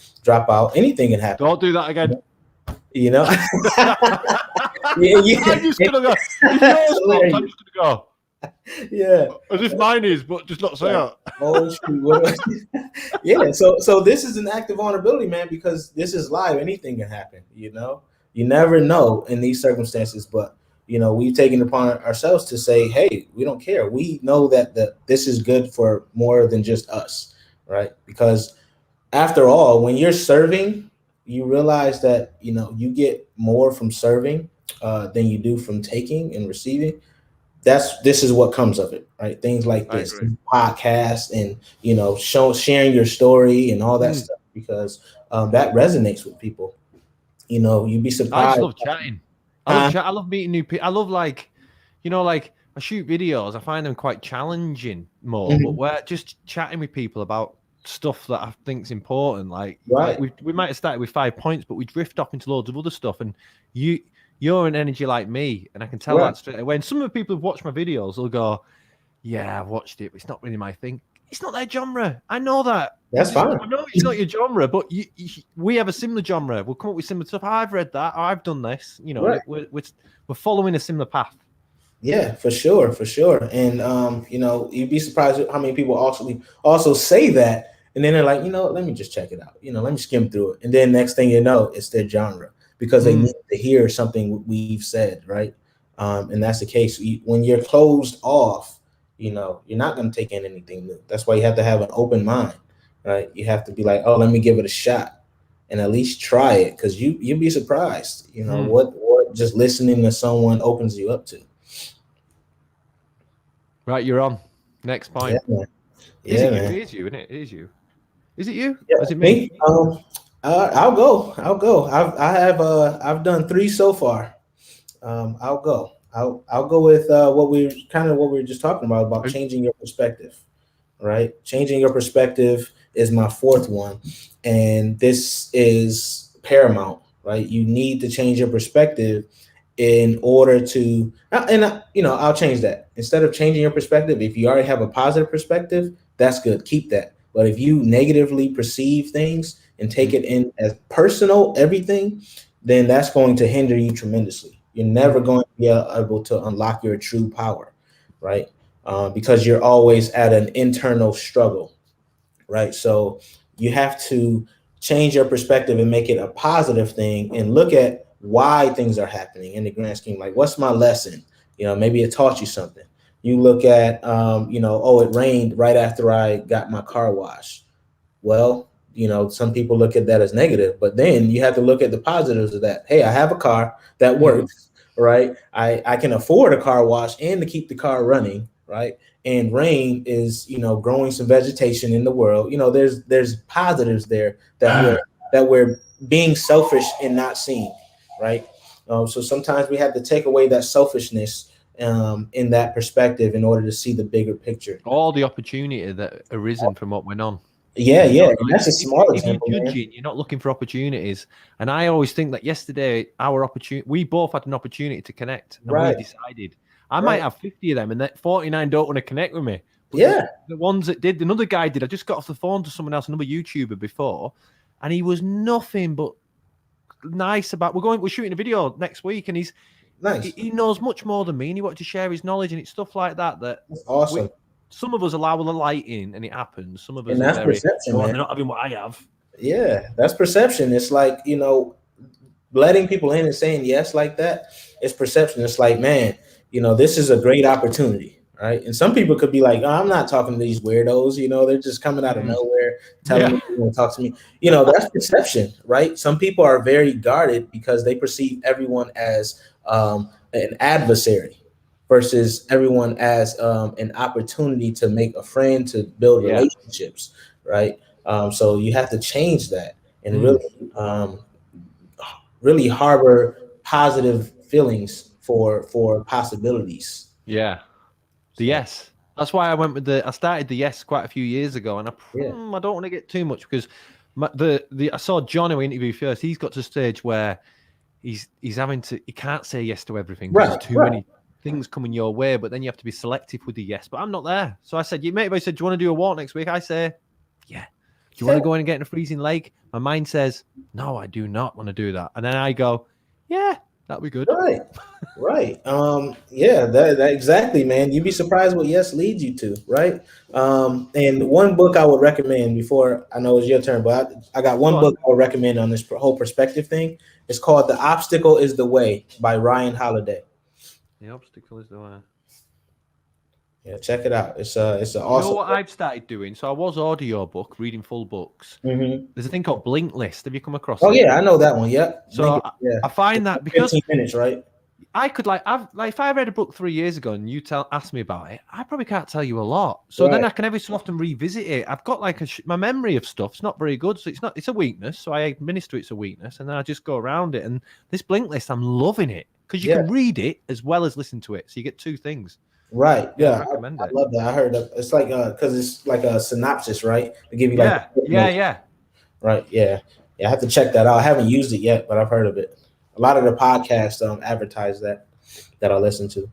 out. Anything can happen. Don't do that again. Yeah. I'm just gonna go. If yours stops, I'm just gonna go. Yeah. As if mine is, but just not say it. Oh shoot. Yeah. So this is an act of vulnerability, man, because this is live. Anything can happen. You never know in these circumstances, but we've taken it upon ourselves to say, hey, we don't care. We know that this is good for more than just us, right? Because after all, when you're serving, you realize that you get more from serving than you do from taking and receiving. This is what comes of it, right? Things like this podcast and sharing your story and all that stuff, because that resonates with people. You'd be surprised. I just love chatting. I love meeting new people. I love I shoot videos. I find them quite challenging more, but we're just chatting with people about stuff that I think's important. Like we might have started with 5 points, but we drift off into loads of other stuff. And you're an energy like me, and I can tell that straight away. And some of the people who've watched my videos will go, "Yeah, I've watched it, but it's not really my thing." It's not their genre. I know that. That's fine. I know it's not your genre, but we have a similar genre. We'll come up with similar stuff. I've read that. Or I've done this. We're following a similar path. Yeah, for sure. And you'd be surprised how many people also say that, and then they're like, let me just check it out. Let me skim through it, and then next thing you know, it's their genre because they need to hear something we've said, right? And that's the case. When you're closed off, you're not going to take in anything new. That's why you have to have an open mind, right? You have to be like, oh, let me give it a shot. and at least try it, because you'll be surprised, what just listening to someone opens you up to. Right, you're on. Next point. Yeah, man. Is Yeah, it you? man. It is you, isn't it? It is you. Is it you? Yeah, Or is it me? I'll go. I've done 3 so far. I'll go. I'll go with what we were just talking about changing your perspective. Right? Changing your perspective is my 4th one. And this is paramount, right? You need to change your perspective in order to, I'll change that. Instead of changing your perspective, if you already have a positive perspective, that's good. Keep that. But if you negatively perceive things and take it in as personal, everything, then that's going to hinder you tremendously. You're never going to be able to unlock your true power, right? Because you're always at an internal struggle, right? So you have to change your perspective and make it a positive thing and look at why things are happening in the grand scheme. Like, what's my lesson? Maybe it taught you something. You look at, it rained right after I got my car washed. Well, some people look at that as negative, but then you have to look at the positives of that. Hey, I have a car that works, right? I can afford a car wash and to keep the car running, right? And rain is, growing some vegetation in the world. There's positives there that we're being selfish and not seeing, right? So sometimes we have to take away that selfishness in that perspective in order to see the bigger picture. All the opportunity that arisen from what went on. Yeah. And that's a small example. If you're judging, you're not looking for opportunities. And I always think that yesterday, we both had an opportunity to connect, and we decided. I might have 50 of them, and that 49 don't want to connect with me. But the ones that did, another guy did. I just got off the phone to someone else, another YouTuber before, and he was nothing but nice about. We're shooting a video next week, and he's nice. He knows much more than me, and he wanted to share his knowledge, and it's stuff like that. That's awesome. Some of us allow the light in, and it happens. Some of us, and that's perception, man. They're not having what I have. Yeah, that's perception. It's like, letting people in and saying yes like that. It's perception. It's like, man, this is a great opportunity, right? And some people could be like, oh, I'm not talking to these weirdos. They're just coming out of nowhere telling me they want to talk to me. That's perception, right? Some people are very guarded because they perceive everyone as an adversary versus everyone as an opportunity to make a friend, to build relationships, right? So you have to change that and really harbor positive feelings for possibilities. Yeah. The yes. That's why I went with I started the yes quite a few years ago, and I don't want to get too much because I saw John who interviewed first. He's got to a stage where he can't say yes to everything. Right, there's too many things coming your way, but then you have to be selective with the yes. But I'm not there. So I said, everybody said, do you want to do a walk next week? I say, yeah. Do you want to go in and get in a freezing lake? My mind says, no, I do not want to do that. And then I go, yeah, that'd be good. Right. That exactly, man. You'd be surprised what yes leads you to, right? And one book I would recommend before, I know it's your turn, but I got one book I would recommend on this whole perspective thing. It's called The Obstacle is the Way by Ryan Holiday. The obstacle is the way. Yeah, check it out. It's awesome. You know what I've started doing? So I was audiobook, reading full books. Mm-hmm. There's a thing called Blink List. Have you come across it? Oh yeah, I know that one. Yeah. So I find that because 15 minutes, right? I could if I read a book 3 years ago and you ask me about it, I probably can't tell you a lot. So then I can every so often revisit it. I've got my memory of stuff's not very good, so it's a weakness. So I administer it's a weakness, and then I just go around it. And this Blink List, I'm loving it because you can read it as well as listen to it, so you get two things. Right. Yeah. I recommend it. I love that. I heard it's like because it's like a synopsis, right? To give you yeah. Right. Yeah. Yeah. I have to check that out. I haven't used it yet, but I've heard of it. A lot of the podcasts advertise that I listen to.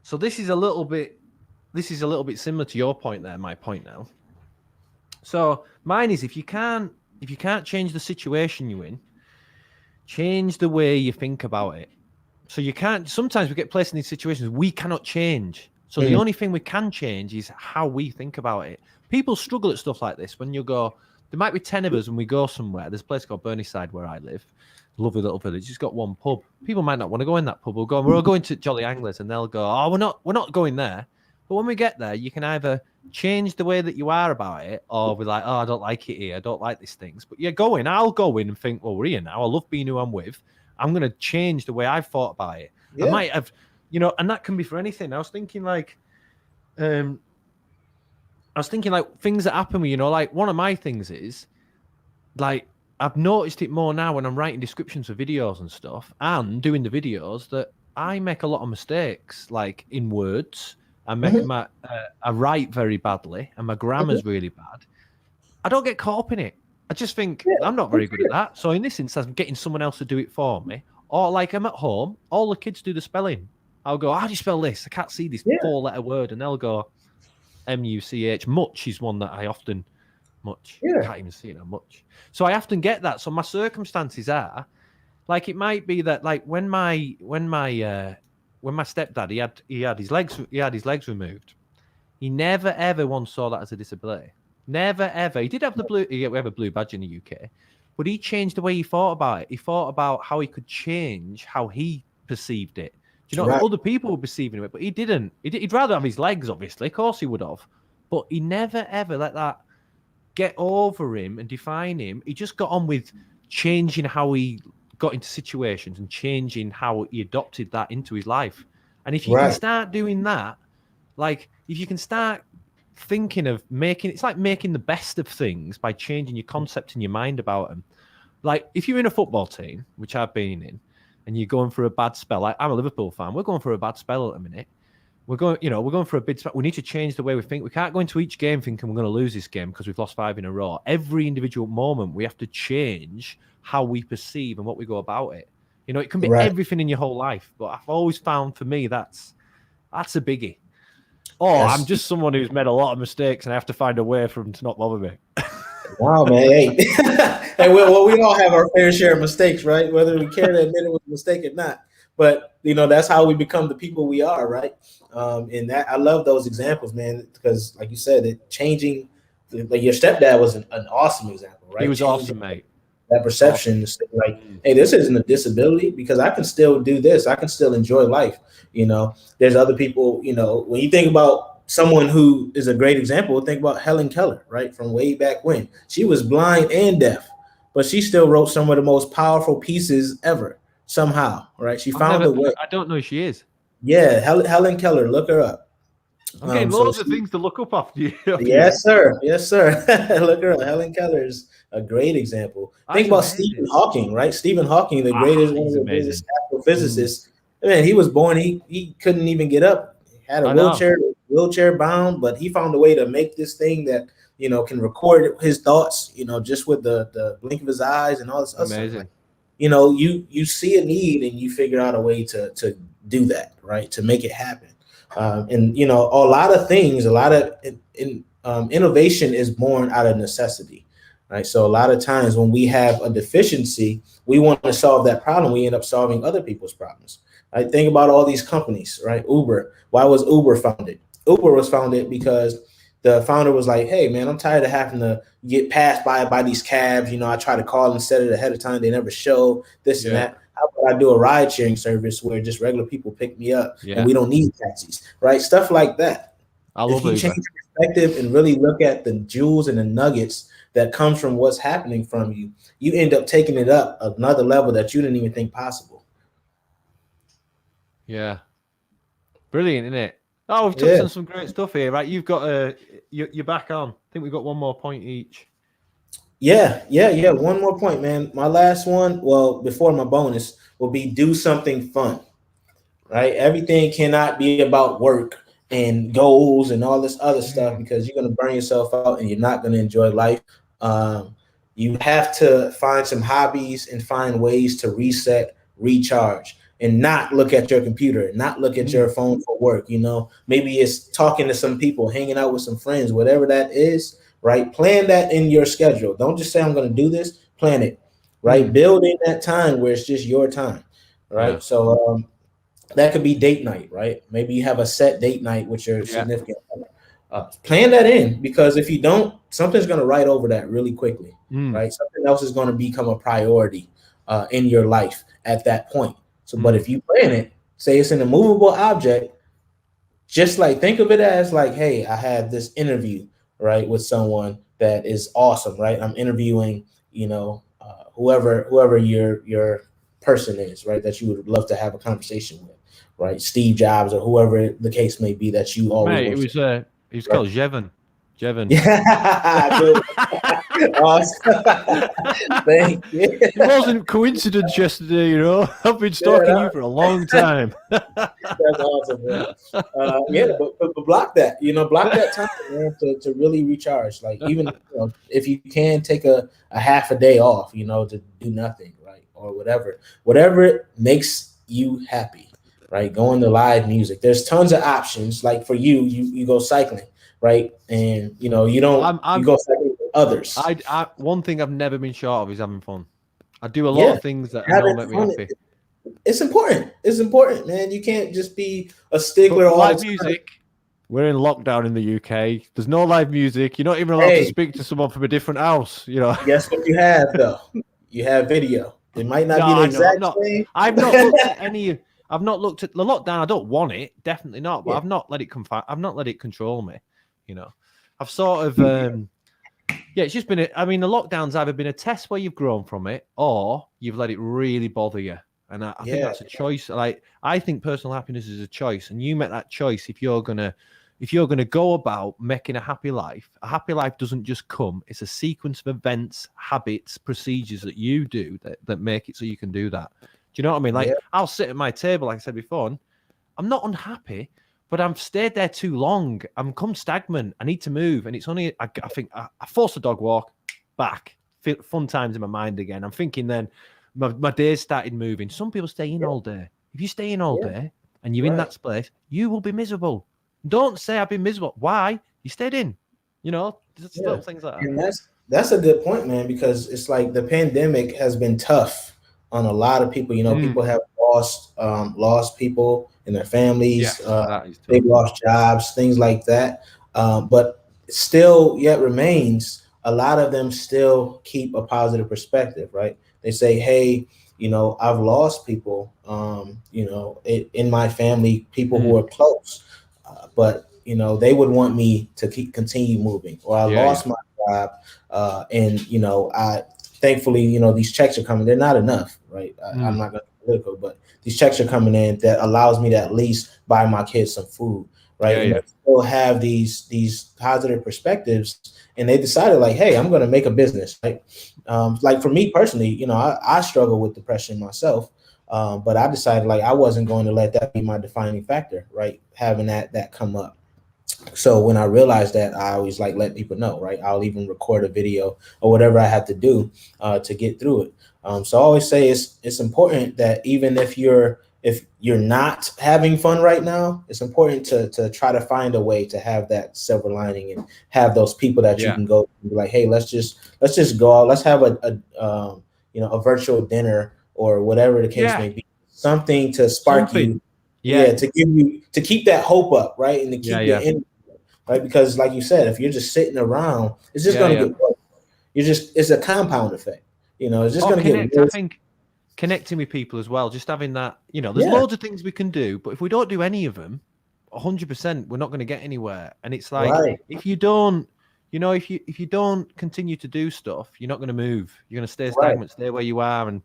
So this is a little bit similar to your point there, my point now. So mine is if you can't change the situation you're in, change the way you think about it. So you can't. Sometimes we get placed in these situations we cannot change. So the only thing we can change is how we think about it. People struggle at stuff like this. When you go, there might be 10 of us and we go somewhere. There's a place called Burnside where I live. Lovely little village. It's got one pub. People might not want to go in that pub. We're all going to Jolly Anglers, and they'll go, "Oh, we're not going there." But when we get there, you can either change the way that you are about it, or be like, oh, I don't like it here. I don't like these things. But you're going, I'll go in and think, well, we're here now. I love being who I'm with. I'm going to change the way I've thought about it. Yeah. I might have, and that can be for anything. I was thinking like things that happen with, like one of my things is like, I've noticed it more now when I'm writing descriptions for videos and stuff and doing the videos that I make a lot of mistakes, like in words. I write very badly and my grammar's really bad. I don't get caught up in it. I just think I'm not very good at that. So in this instance, I'm getting someone else to do it for me. Or like I'm at home, all the kids do the spelling. I'll go, how do you spell this? I can't see this 4-letter word. And they'll go, M-U-C-H. Much is one that I often... Much. I can't even see it now, much. So I often get that. So my circumstances are... Like it might be that like when my stepdad he had his legs removed, he never ever once saw that as a disability. Never ever. He did have we have a blue badge in the UK, but he changed the way he thought about it. He thought about how he could change how he perceived it. Do you know other people were perceiving it, but he didn't. He'd rather have his legs, obviously. Of course he would have, but he never ever let that get over him and define him. He just got on with changing how he got into situations and changing how he adopted that into his life. And if you can start doing that, like if you can start thinking of it's like making the best of things by changing your concept in your mind about them. Like if you're in a football team, which I've been in, and you're going for a bad spell, like I'm a Liverpool fan, we're going for a bad spell at the minute. We're going for a big spell. We need to change the way we think. We can't go into each game thinking we're going to lose this game because we've lost 5 in a row. Every individual moment, we have to change how we perceive and what we go about it. It can be everything in your whole life, but I've always found for me that's a biggie. I'm just someone who's made a lot of mistakes and I have to find a way for them to not bother me. Wow, man. Hey, we all have our fair share of mistakes, right? Whether we care to admit it was a mistake or not. But, that's how we become the people we are, right? And that I love those examples, man, because like you said, changing, like your stepdad was an awesome example, right? He was awesome, mate. That perception, like, hey, this isn't a disability because I can still do this. I can still enjoy life. There's other people, when you think about someone who is a great example, think about Helen Keller, right? From way back when. She was blind and deaf, but she still wrote some of the most powerful pieces ever somehow, right? She found a way. I don't know who she is. Yeah, Helen Keller, look her up. I'm getting loads of things to look up after you. Yes, sir. Look her up. Helen Keller is a great example. Think about Stephen Hawking, right? Stephen Hawking, one of the greatest astrophysicists. Man, he was born, he couldn't even get up. He had a wheelchair bound, but he found a way to make this thing that can record his thoughts, just with the blink of his eyes and all this other stuff. You see a need and you figure out a way to do that, right? To make it happen. And a lot of innovation is born out of necessity, right? So a lot of times when we have a deficiency, we want to solve that problem. We end up solving other people's problems. I think about all these companies, right? Uber. Why was Uber founded? Uber was founded because the founder was like, hey, man, I'm tired of having to get passed by these cabs. I try to call and set it ahead of time. They never show this and that. How about I do a ride sharing service where just regular people pick me up and we don't need taxis, right? Stuff like that. If you change perspective and really look at the jewels and the nuggets that comes from what's happening from you, you end up taking it up another level that you didn't even think possible. Yeah. Brilliant, isn't it? Oh, we've touched on some great stuff here, right? You've got you're back on. I think we've got one more point each. Yeah. One more point, man. My last one, well, before my bonus, will be do something fun, right? Everything cannot be about work and goals and all this other stuff because you're going to burn yourself out and you're not going to enjoy life. You have to find some hobbies and find ways to reset, recharge, and not look at your computer, not look at your phone for work. Maybe it's talking to some people, hanging out with some friends, whatever that is. Right? Plan that in your schedule. Don't just say I'm going to do this. Plan it. Right? Build in that time where it's just your time. Right? Yeah. So that could be date night. Right? Maybe you have a set date night with your significant other. Plan that in because if you don't, something's going to write over that really quickly. Right? Something else is going to become a priority in your life at that point. So, but if you plan it, say it's an immovable object, just like think of it as like, hey, I had this interview, right, with someone that is awesome, right? I'm interviewing, whoever your person is, right, that you would love to have a conversation with, right? Steve Jobs or whoever the case may be that you always Mate, wish. it was Right? called Jevon. Jevon. Yeah, dude. Awesome. Thank you. It wasn't coincidence yesterday, I've been stalking Yeah, you for a long time. that's awesome, man. Yeah, but block that, block that time, man, to really recharge. Like even if you can take a half a day off, to do nothing, right, or whatever makes you happy, right? Going to live music. There's tons of options. Like for you go cycling, right, and you go cycling with others. One thing I've never been short of is having fun. I do a lot Yeah, of things that I know having make me fun. happy. It's important. It's important, man. You can't just be a But stickler all the live time. music, we're in lockdown in the UK. There's no live music. You're not even allowed to Hey, speak to someone from a different house, guess what you have though? You have video. It might not No, be the I know. exact same. I've not looked at any. I've not looked at the lockdown. I don't want it, definitely not. But Yeah. I've not let it I've not let it control me. I've sort of. Yeah, it's just been. I mean, the lockdown's either been a test where you've grown from it, or you've let it really bother you. And I think that's a choice. Like I think personal happiness is a choice, and you make that choice if you're gonna go about making a happy life. A happy life doesn't just come; it's a sequence of events, habits, procedures that you do that make it so you can do that. Do you know what I mean? Like I'll sit at my table, like I said before, and I'm not unhappy, but I've stayed there too long. I'm come stagnant. I need to move, and it's only I think I force a dog walk back. Fun times in my mind again. I'm thinking then. My days started moving. Some people stay in all day. If you stay in all day and you're in that place, you will be miserable. Don't say I've been miserable. Why? You stayed in. Just little things like that. And that's a good point, man, because it's like the pandemic has been tough on a lot of people. People have lost people in their families. They've lost jobs, things like that. But still, yet remains a lot of them still keep a positive perspective, right? They say, hey, I've lost people, in my family, people who are close, but they would want me to continue moving, or I lost my job, and I thankfully, these checks are coming. They're not enough, right? I'm not going to be political, but these checks are coming in that allows me to at least buy my kids some food, right? And they still have these positive perspectives, and they decided like, hey, I'm going to make a business, right? Like for me personally, I struggle with depression myself, but I decided like I wasn't going to let that be my defining factor, right? Having that come up. So when I realized that, I always like let people know, right? I'll even record a video or whatever I have to do to get through it. So I always say it's important that even if you're not having fun right now, it's important to try to find a way to have that silver lining and have those people that you can go to be like, hey, let's just go out, let's have a virtual dinner or whatever the case may be, something to spark you, to keep that hope up, right, and to keep your energy, right? Because like you said, if you're just sitting around, it's just going to get worse. It's a compound effect. It's just going to get worse. I think connecting with people as well, just having that, there's loads of things we can do, but if we don't do any of them, 100%, we're not going to get anywhere. And it's like, if you don't, if you don't continue to do stuff, you're not going to move. You're going to stay stagnant, stay where you are. And,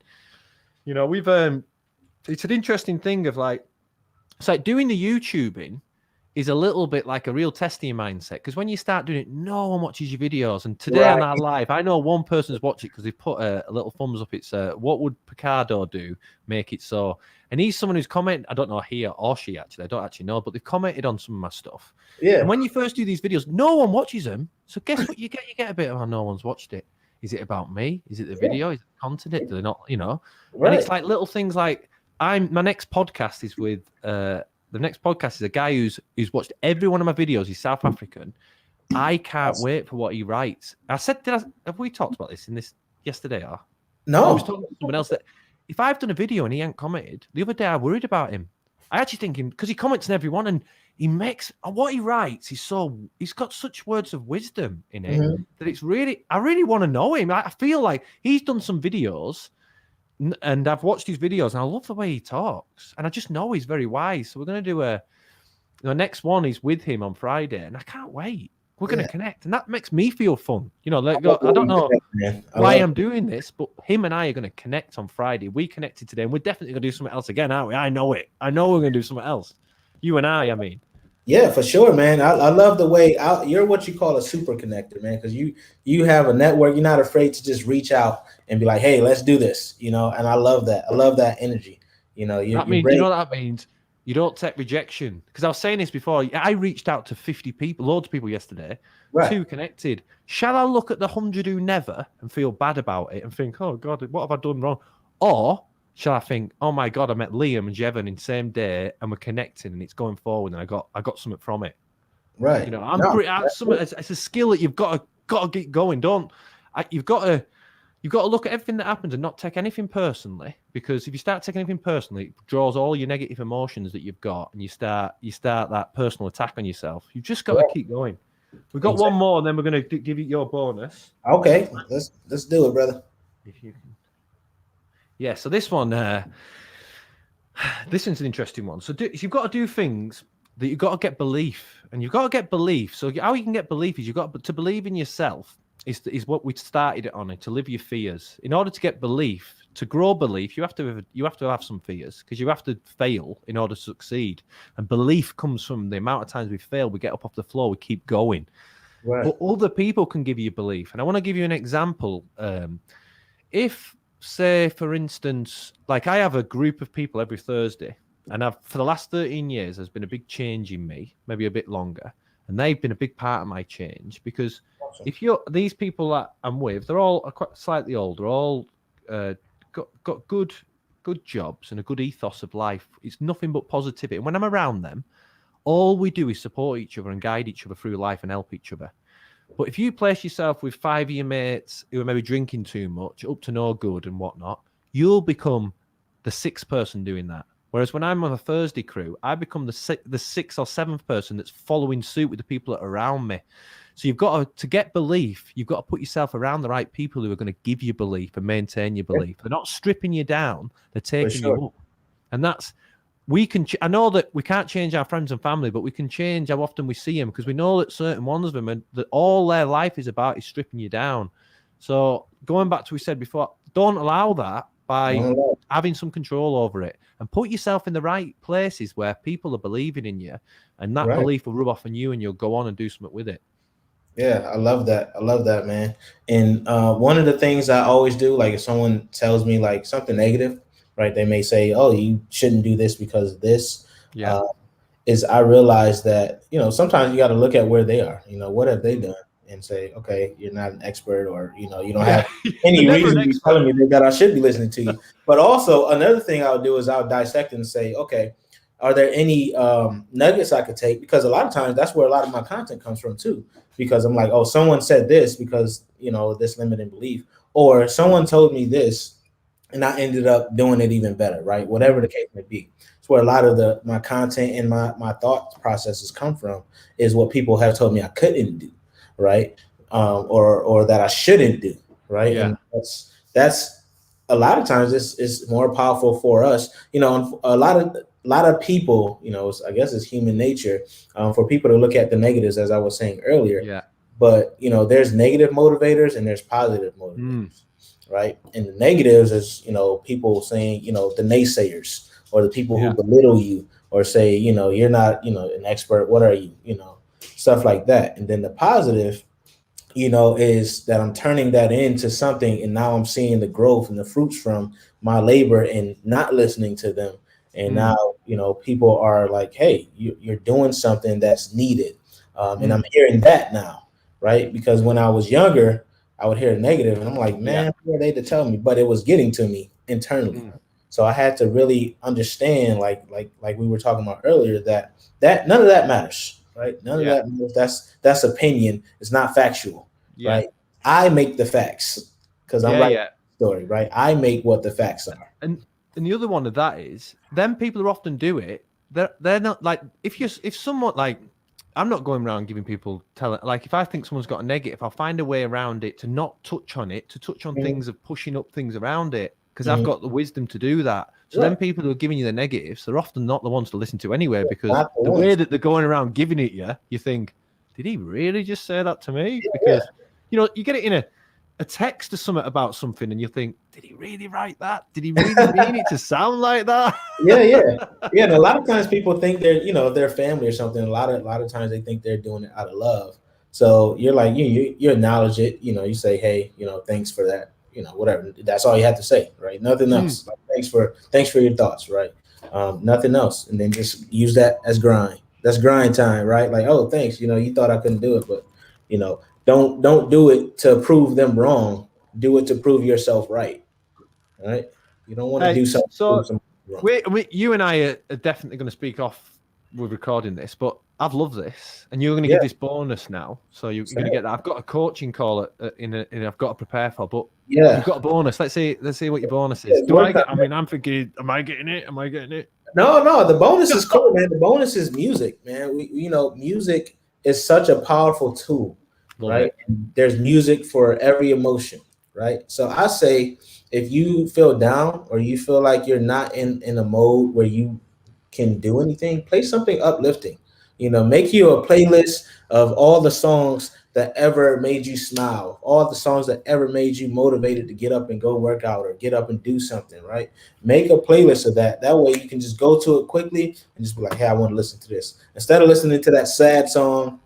we've, it's an interesting thing of like, it's like doing the YouTubing is a little bit like a real test of your mindset, because when you start doing it, no one watches your videos. And today on our live, I know one person's watching because they've put a little thumbs up. It's what would Picardo do? Make it so. And he's someone who's commented. I don't know he or she actually. I don't actually know, but they've commented on some of my stuff. Yeah. And when you first do these videos, no one watches them. So guess what you get? You get a bit of, no one's watched it. Is it about me? Is it the video? Is it the content? Do they not? And it's like little things like my next podcast is with the next podcast is a guy who's watched every one of my videos. He's South African. I can't wait for what he writes. I said, have we talked about this in this yesterday? Or? No. I was talking to someone else that if I've done a video and he ain't commented, the other day I worried about him. I actually think him, because he comments on everyone and he makes what he writes. He's got such words of wisdom in it that it's really, I really want to know him. I feel like he's done some videos. And I've watched his videos and I love the way he talks. And I just know he's very wise. So we're going to do The next one is with him on Friday, and I can't wait. We're going to Yeah. connect, and that makes me feel fun. You know, like, love I don't what you know said, man. why I'm doing this, but him and I are going to connect on Friday. We connected today, and we're definitely going to do something else again, aren't we? I know it. I know we're going to do something else. You and I mean. Yeah, for sure, man. I love the way you're what you call a super connector, man, because you have a network. You're not afraid to just reach out and be like, hey, let's do this, you know, and I love that. I love that energy. You know, That you're means, you great. know what that means? You don't take rejection. Because I was saying this before. I reached out to 50 people, loads of people yesterday, Right. 2 connected. Shall I look at the 100 who never and feel bad about it and think, oh, God, what have I done wrong? Or shall I think, oh, my God, I met Liam and Jevon in the same day and we're connecting and it's going forward and I got something from it. Right. You know, it's a skill that you've got to get going. You've got to look at everything that happens and not take anything personally, because if you start taking anything personally, it draws all your negative emotions that you've got, and you start that personal attack on yourself. You've just got to keep going. We've got one more, and then we're going to give you your bonus. Okay, let's do it, brother. If you can. Yeah. So this one, this one's an interesting one. So you've got to do things that you've got to get belief, and you've got to get belief. So how you can get belief is you've got to believe in yourself. Is what we started it on, to live your fears. In order to get belief, to grow belief, you have to have some fears, because you have to fail in order to succeed. And belief comes from the amount of times we fail, we get up off the floor, we keep going. Right. But other people can give you belief. And I want to give you an example. If, say, for instance, like I have a group of people every Thursday, and for the last 13 years, there's been a big change in me, maybe a bit longer. And they've been a big part of my change, because if these people that I'm with, they're all quite slightly older, all got good jobs and a good ethos of life. It's nothing but positivity. And when I'm around them, all we do is support each other and guide each other through life and help each other. But if you place yourself with 5 of your mates who are maybe drinking too much, up to no good and whatnot, you'll become the 6th person doing that. Whereas when I'm on a Thursday crew, I become the 6th or 7th person that's following suit with the people that are around me. So you've got to get belief, you've got to put yourself around the right people who are going to give you belief and maintain your belief. They're not stripping you down, they're taking you up. And that's, I know that we can't change our friends and family, but we can change how often we see them, because we know that certain ones of them, and that all their life is about is stripping you down. So going back to what we said before, don't allow that by having some control over it, and put yourself in the right places where people are believing in you, and that belief will rub off on you and you'll go on and do something with it. Yeah, I love that, man. And one of the things I always do, like if someone tells me like something negative, right, they may say, oh, you shouldn't do this because of this. Yeah. Is I realize that, you know, sometimes you got to look at where they are, you know, what have they done, and say, okay, you're not an expert, or, you know, you don't have any reason to be telling me that I should be listening to you. But also another thing I'll do is I'll dissect and say, okay, are there any nuggets I could take? Because a lot of times that's where a lot of my content comes from too. Because I'm like, oh, someone said this because, you know, this limiting belief, or someone told me this and I ended up doing it even better, right? Whatever the case may be. It's where a lot of my content and my thought processes come from, is what people have told me I couldn't do, right? Or that I shouldn't do, right? Yeah. And that's a lot of times it's more powerful for us, you know. A lot of people, you know, I guess it's human nature for people to look at the negatives, as I was saying earlier. Yeah. But, you know, there's negative motivators and there's positive motivators, right? And the negatives is, you know, people saying, you know, the naysayers, or the people who belittle you, or say, you know, you're not, you know, an expert. What are you? You know, stuff like that. And then the positive, you know, is that I'm turning that into something, and now I'm seeing the growth and the fruits from my labor and not listening to them. And now, you know, people are like, hey, you're doing something that's needed. And I'm hearing that now, right? Because when I was younger, I would hear negative and I'm like, man, who are they to tell me? But it was getting to me internally. So I had to really understand, like we were talking about earlier, that none of that matters, right? None of that matters. That's opinion. It's not factual, right? I make the facts, because I'm writing the story, right? I make what the facts are. And the other one of that is, them people who often do it, they're not like, if someone, like, I'm not going around giving people like, if I think someone's got a negative, I'll find a way around it to not touch on it, to touch on things of pushing up things around it, because I've got the wisdom to do that. So then people who are giving you the negatives, they're often not the ones to listen to anyway, because Not the ones. way that they're going around giving it you think, did he really just say that to me? Because, you know, you get it in a text or something about something and you think, did he really write that? Did he really mean it to sound like that? Yeah. And a lot of times people think they're, you know, their family or something. A lot of times they think they're doing it out of love. So you're like, you acknowledge it, you know, you say, hey, you know, thanks for that, you know, whatever. That's all you have to say, right? Nothing else. Like, thanks for your thoughts, right? Nothing else. And then just use that as grind. That's grind time, right? Like, oh, thanks. You know, you thought I couldn't do it, but you know, don't do it to prove them wrong. Do it to prove yourself right. Right? You don't want to do something. So to prove wrong. you and I are definitely going to speak off with recording this, but I've loved this, and you're going to give this bonus now. So you're going to get that. I've got a coaching call I've got to prepare for, but you've got a bonus. Let's see what your bonus is. I'm thinking, am I getting it? Am I getting it? No, the bonus is cool, man. The bonus is music, man. Music is such a powerful tool, right? There's music for every emotion, right? So I say, if you feel down or you feel like you're not in a mode where you can do anything, play something uplifting. You know, make you a playlist of all the songs that ever made you smile, all the songs that ever made you motivated to get up and go work out or get up and do something, right? Make a playlist of that. That way you can just go to it quickly and just be like, hey, I want to listen to this. Instead of listening to that sad song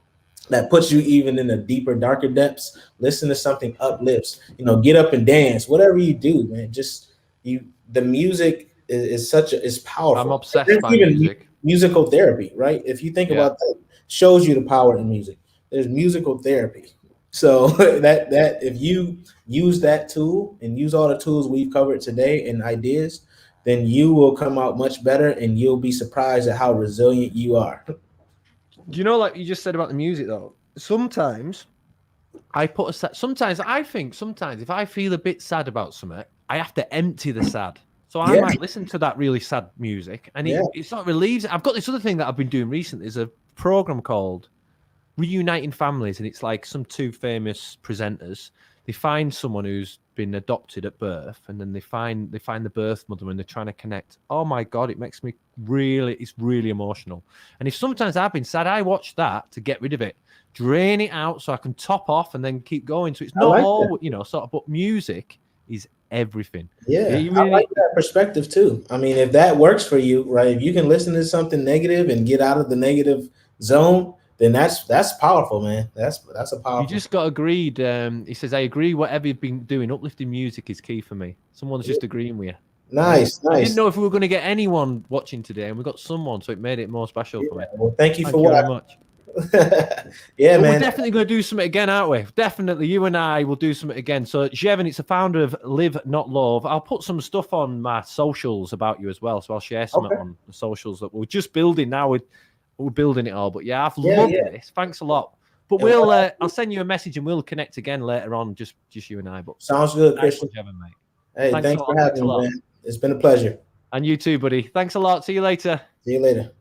that puts you even in the deeper, darker depths, listen to something uplifts. You know, get up and dance. Whatever you do, man, the music is powerful. I'm obsessed by music. Musical therapy, right? If you think about that, shows you the power in music. There's musical therapy. So that if you use that tool and use all the tools we've covered today and ideas, then you will come out much better, and you'll be surprised at how resilient you are. Do you know, like you just said about the music though, sometimes I think if I feel a bit sad about something, I have to empty the sad. So I might listen to that really sad music, and it sort of relieves it. I've got this other thing that I've been doing recently. There's a program called Reuniting Families, and it's like some two famous presenters. They find someone who's been adopted at birth, and then they find the birth mother, and they're trying to connect. Oh my God, it's really emotional. And if sometimes I've been sad, I watch that to get rid of it, drain it out so I can top off and then keep going. So it's not all, you know, sort of, but music is everything. I like that perspective too. I mean, if that works for you, right? If you can listen to something negative and get out of the negative zone, then that's powerful, man. That's a powerful. You just got agreed. He says, I agree. Whatever you've been doing, uplifting music is key for me. Someone's just agreeing with you. Nice. I didn't know if we were going to get anyone watching today, and we got someone, so it made it more special for me. Well, thank you very much. Man. We're definitely going to do something again, aren't we? Definitely, you and I will do something again. So, Jevon, it's a founder of Live Not Love. I'll put some stuff on my socials about you as well. So I'll share something on the socials that we're just building now. We're building it all. But yeah, I've loved this. Thanks a lot. But I'll send you a message and we'll connect again later on. Just you and I. But sounds good, Christian. Jevon, mate. Hey, thanks for having me, man. It's been a pleasure. And you too, buddy. Thanks a lot. See you later. See you later.